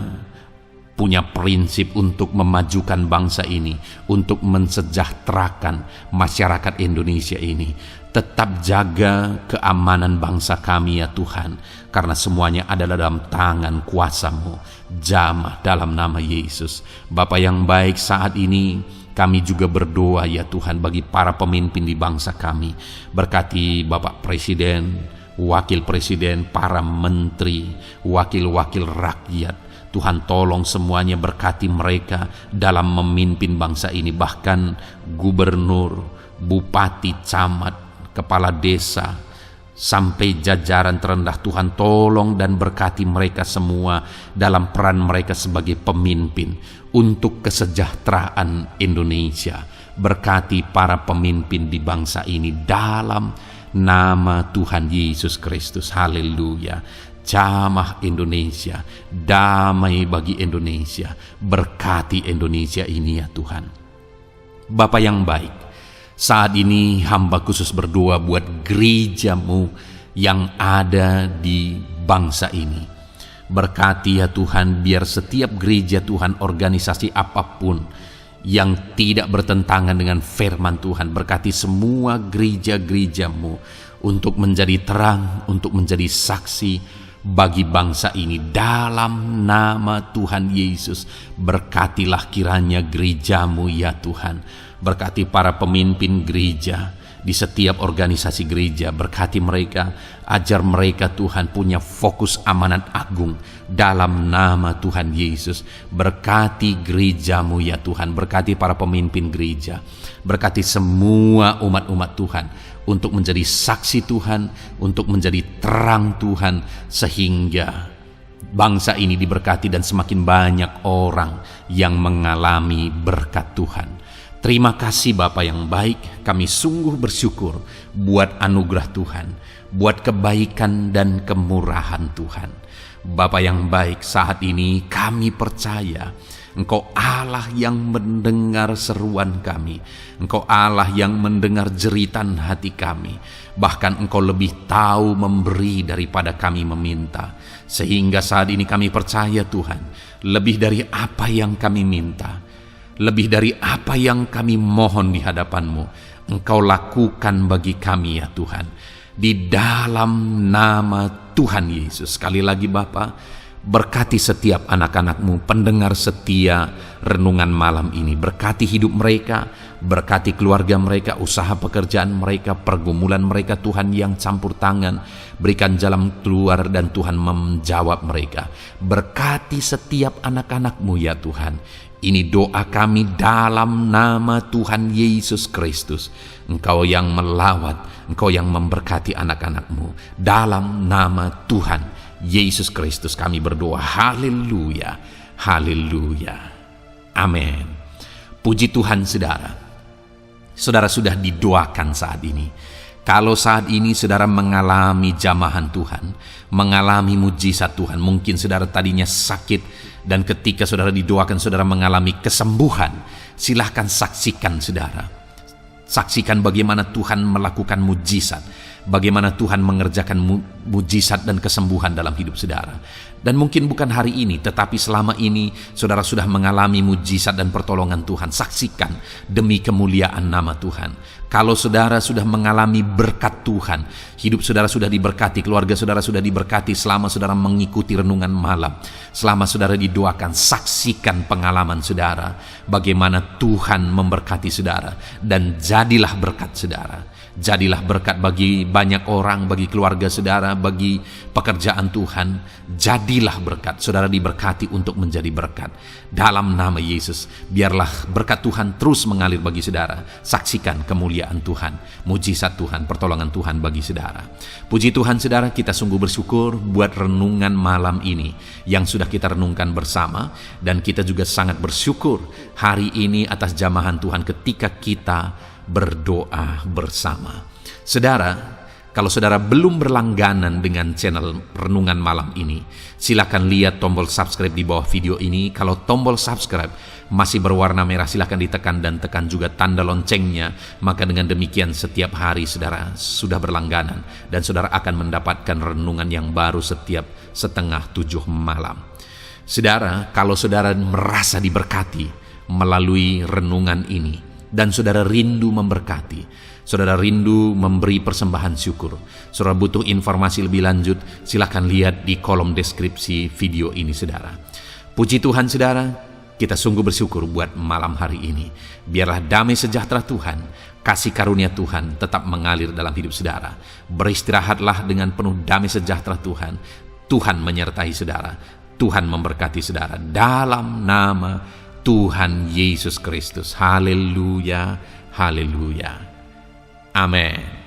punya prinsip untuk memajukan bangsa ini, untuk mensejahterakan masyarakat Indonesia ini. Tetap jaga keamanan bangsa kami ya Tuhan, karena semuanya adalah dalam tangan kuasa-Mu. Jamah dalam nama Yesus. Bapa yang baik, saat ini kami juga berdoa ya Tuhan bagi para pemimpin di bangsa kami. Berkati Bapak Presiden, Wakil Presiden, para menteri, wakil-wakil rakyat. Tuhan, tolong semuanya, berkati mereka dalam memimpin bangsa ini. Bahkan gubernur, bupati, camat, kepala desa, sampai jajaran terendah. Tuhan, tolong dan berkati mereka semua dalam peran mereka sebagai pemimpin untuk kesejahteraan Indonesia. Berkati para pemimpin di bangsa ini dalam nama Tuhan Yesus Kristus. Haleluya. Jamah Indonesia, damai bagi Indonesia. Berkati Indonesia ini ya Tuhan. Bapa yang baik, saat ini hamba khusus berdoa buat gereja-Mu yang ada di bangsa ini. Berkati ya Tuhan, biar setiap gereja Tuhan, organisasi apapun yang tidak bertentangan dengan firman Tuhan, berkati semua gereja-gereja-Mu untuk menjadi terang, untuk menjadi saksi bagi bangsa ini dalam nama Tuhan Yesus. Berkatilah kiranya gereja-Mu ya Tuhan. Berkati para pemimpin gereja di setiap organisasi gereja. Berkati mereka, ajar mereka Tuhan punya fokus amanat agung dalam nama Tuhan Yesus. Berkati gereja-Mu ya Tuhan. Berkati para pemimpin gereja. Berkati semua umat-umat Tuhan untuk menjadi saksi Tuhan, untuk menjadi terang Tuhan, sehingga bangsa ini diberkati dan semakin banyak orang yang mengalami berkat Tuhan. Terima kasih Bapa yang baik, kami sungguh bersyukur buat anugerah Tuhan, buat kebaikan dan kemurahan Tuhan. Bapa yang baik, saat ini kami percaya Engkau Allah yang mendengar seruan kami. Engkau Allah yang mendengar jeritan hati kami. Bahkan Engkau lebih tahu memberi daripada kami meminta. Sehingga saat ini kami percaya Tuhan, lebih dari apa yang kami minta, lebih dari apa yang kami mohon di hadapan-Mu, Engkau lakukan bagi kami ya Tuhan. Di dalam nama Tuhan Yesus. Sekali lagi Bapa, berkati setiap anak-anak-Mu, pendengar setia renungan malam ini. Berkati hidup mereka, berkati keluarga mereka, usaha pekerjaan mereka, pergumulan mereka Tuhan yang campur tangan. Berikan jalan keluar dan Tuhan menjawab mereka. Berkati setiap anak-anak-Mu ya Tuhan. Ini doa kami dalam nama Tuhan Yesus Kristus. Engkau yang melawat, Engkau yang memberkati anak-anak-Mu. Dalam nama Tuhan Yesus Kristus kami berdoa. Haleluya, haleluya, amin. Puji Tuhan saudara. Saudara sudah didoakan saat ini. Kalau saat ini saudara mengalami jamahan Tuhan, mengalami mujizat Tuhan, mungkin saudara tadinya sakit dan ketika saudara didoakan saudara mengalami kesembuhan, silahkan saksikan saudara. Saksikan bagaimana Tuhan melakukan mujizat, bagaimana Tuhan mengerjakan mujizat dan kesembuhan dalam hidup saudara. Dan mungkin bukan hari ini, tetapi selama ini saudara sudah mengalami mujizat dan pertolongan Tuhan. Saksikan demi kemuliaan nama Tuhan. Kalau saudara sudah mengalami berkat Tuhan, hidup saudara sudah diberkati, keluarga saudara sudah diberkati selama saudara mengikuti renungan malam, selama saudara didoakan, saksikan pengalaman saudara, bagaimana Tuhan memberkati saudara, dan jadilah berkat saudara. Jadilah berkat bagi banyak orang, bagi keluarga saudara, bagi pekerjaan Tuhan. Jadilah berkat, saudara diberkati untuk menjadi berkat. Dalam nama Yesus, biarlah berkat Tuhan terus mengalir bagi saudara. Saksikan kemuliaan Tuhan, mujizat Tuhan, pertolongan Tuhan bagi saudara. Puji Tuhan saudara, kita sungguh bersyukur buat renungan malam ini yang sudah kita renungkan bersama. Dan kita juga sangat bersyukur hari ini atas jamahan Tuhan ketika kita berdoa bersama. Saudara, kalau saudara belum berlangganan dengan channel renungan malam ini, silakan lihat tombol subscribe di bawah video ini. Kalau tombol subscribe masih berwarna merah, silakan ditekan dan tekan juga tanda loncengnya. Maka dengan demikian setiap hari saudara sudah berlangganan dan saudara akan mendapatkan renungan yang baru setiap 6:30 malam. Saudara, kalau saudara merasa diberkati melalui renungan ini, dan saudara rindu memberkati, saudara rindu memberi persembahan syukur, saudara butuh informasi lebih lanjut, silakan lihat di kolom deskripsi video ini saudara. Puji Tuhan saudara, kita sungguh bersyukur buat malam hari ini. Biarlah damai sejahtera Tuhan, kasih karunia Tuhan tetap mengalir dalam hidup saudara. Beristirahatlah dengan penuh damai sejahtera Tuhan. Tuhan menyertai saudara, Tuhan memberkati saudara dalam nama Tuhan Yesus Kristus. Haleluya, haleluya. Amin.